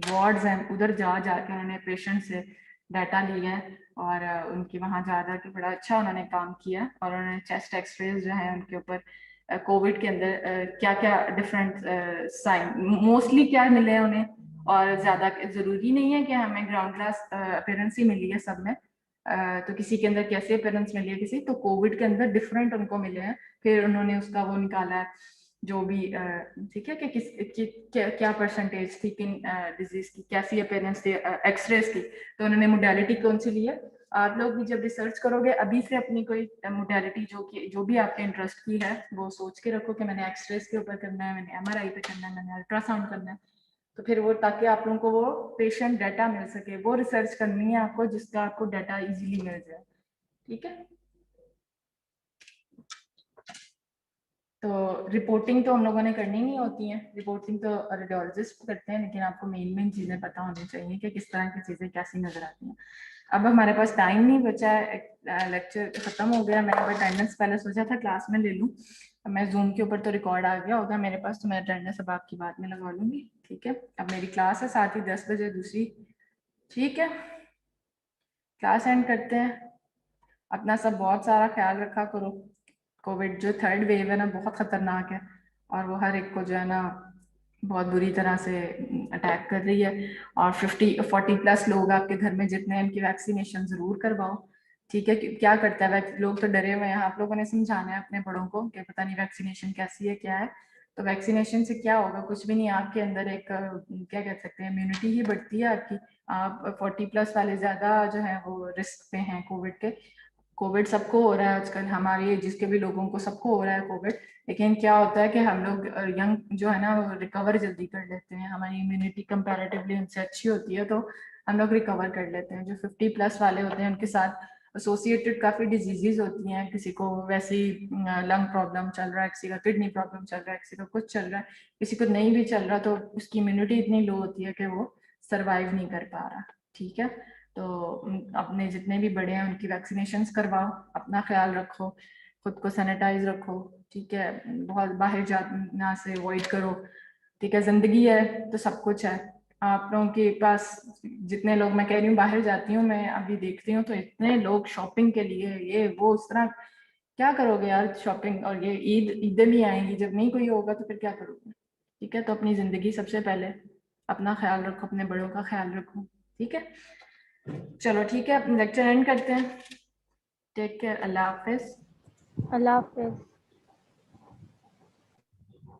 वार्ड्स हैं उधर जा जाके उन्होंने पेशेंट से डाटा लिया है, और उनकी वहां जा जाके बड़ा अच्छा उन्होंने काम किया, और उन्होंने चेस्ट एक्सरेज जो है उनके ऊपर कोविड के अंदर क्या क्या डिफरेंट साइन मोस्टली क्या मिले हैं उन्हें, और ज्यादा जरूरी नहीं है कि हमें ग्राउंड क्लास अपीयरेंस ही मिली है सब में। तो किसी के अंदर कैसे अपीयरेंस मिली है, किसी तो कोविड के अंदर डिफरेंट उनको मिले हैं, फिर उन्होंने उसका वो निकाला है जो भी, ठीक है, कि क्या परसेंटेज थी किन डिजीज की, कैसी अपीयरेंस थी एक्सरेस की, तो उन्होंने मोडालिटी कौन सी ली है। आप लोग भी जब रिसर्च करोगे अभी से अपनी कोई मोडालिटी जो भी आपके इंटरेस्ट की है वो सोच के रखो कि मैंने एक्सरेस के ऊपर करना है, मैंने एमआरआई पे करना है, मैंने अल्ट्रासाउंड करना है। तो फिर वो ताकि आप लोगों को वो पेशेंट डाटा मिल सके, वो रिसर्च करनी है आपको जिसका आपको डाटा इजीली मिल जाए, ठीक है। तो रिपोर्टिंग तो हम लोगों ने करनी नहीं होती है, रिपोर्टिंग तो रेडियोलॉजिस्ट करते हैं, लेकिन आपको मेन चीजें पता होनी चाहिए कि किस तरह की चीजें कैसी नजर आती हैं। अब हमारे पास टाइम नहीं बचा है, लेक्चर खत्म हो गया। मैंने अटेंडेंस पहले सोचा था क्लास में ले लूँ, मैं जूम के ऊपर तो रिकॉर्ड आ गया होगा मेरे पास, तो मैं अटेंडेंस अब आपकी बात में लगा लूंगी, ठीक है। अब मेरी क्लास है साथ ही 10 बजे दूसरी, ठीक है। क्लास एंड करते हैं। अपना सब बहुत सारा ख्याल रखा करो। कोविड जो 3rd वेव है ना बहुत खतरनाक है, और वो हर एक को जो है ना बहुत बुरी तरह से अटैक कर रही है। और 40+ लोग आपके घर में जितने हैं, इनकी वैक्सीनेशन जरूर करवाओ, ठीक है। क्या करता है लोग तो डरे हुए हैं, आप लोगों ने समझाना है अपने बड़ों को कि पता नहीं वैक्सीनेशन कैसी है क्या है। तो वैक्सीनेशन से क्या होगा, कुछ भी नहीं, आपके अंदर एक क्या कह सकते हैं इम्यूनिटी ही बढ़ती है आपकी। आप 40+ वाले ज्यादा जो है वो रिस्क पे हैं कोविड के। कोविड सबको हो रहा है आजकल, हमारे जिसके भी लोगों को सबको हो रहा है कोविड, लेकिन क्या होता है कि हम लोग यंग जो है ना वो रिकवर जल्दी कर लेते हैं, हमारी इम्यूनिटी कंपैरेटिवली उनसे अच्छी होती है, तो हम लोग रिकवर कर लेते हैं। जो 50+ वाले होते हैं उनके साथ एसोसिएटेड काफ़ी डिजीजेज होती हैं, किसी को वैसे ही लंग प्रॉब्लम चल रहा है, किसी का किडनी प्रॉब्लम चल रहा है, किसी का कुछ चल रहा है, किसी को नहीं भी चल रहा, तो उसकी इम्यूनिटी इतनी लो होती है कि वो सर्वाइव नहीं कर पा रहा। ठीक है, तो अपने जितने भी बड़े हैं उनकी वैक्सीनेशंस करवाओ, अपना ख्याल रखो, खुद को सैनिटाइज रखो। ठीक है, बहुत बाहर जाना से अवॉइड करो। ठीक है, जिंदगी है तो सब कुछ है। आप लोगों के पास जितने लोग, मैं कह रही हूँ बाहर जाती हूँ मैं, अभी देखती हूँ तो इतने लोग शॉपिंग के लिए ये वो उस तरह, क्या करोगे यार शॉपिंग? और ये ईदें भी आएंगी, जब नहीं कोई होगा तो फिर क्या करोगे? ठीक है, तो अपनी जिंदगी सबसे पहले, अपना ख्याल रखो, अपने बड़ों का ख्याल रखो। ठीक है, चलो ठीक है, अपना लेक्चर एंड करते हैं। टेक केयर, अल्लाह हाफिज। अल्लाह हाफिज।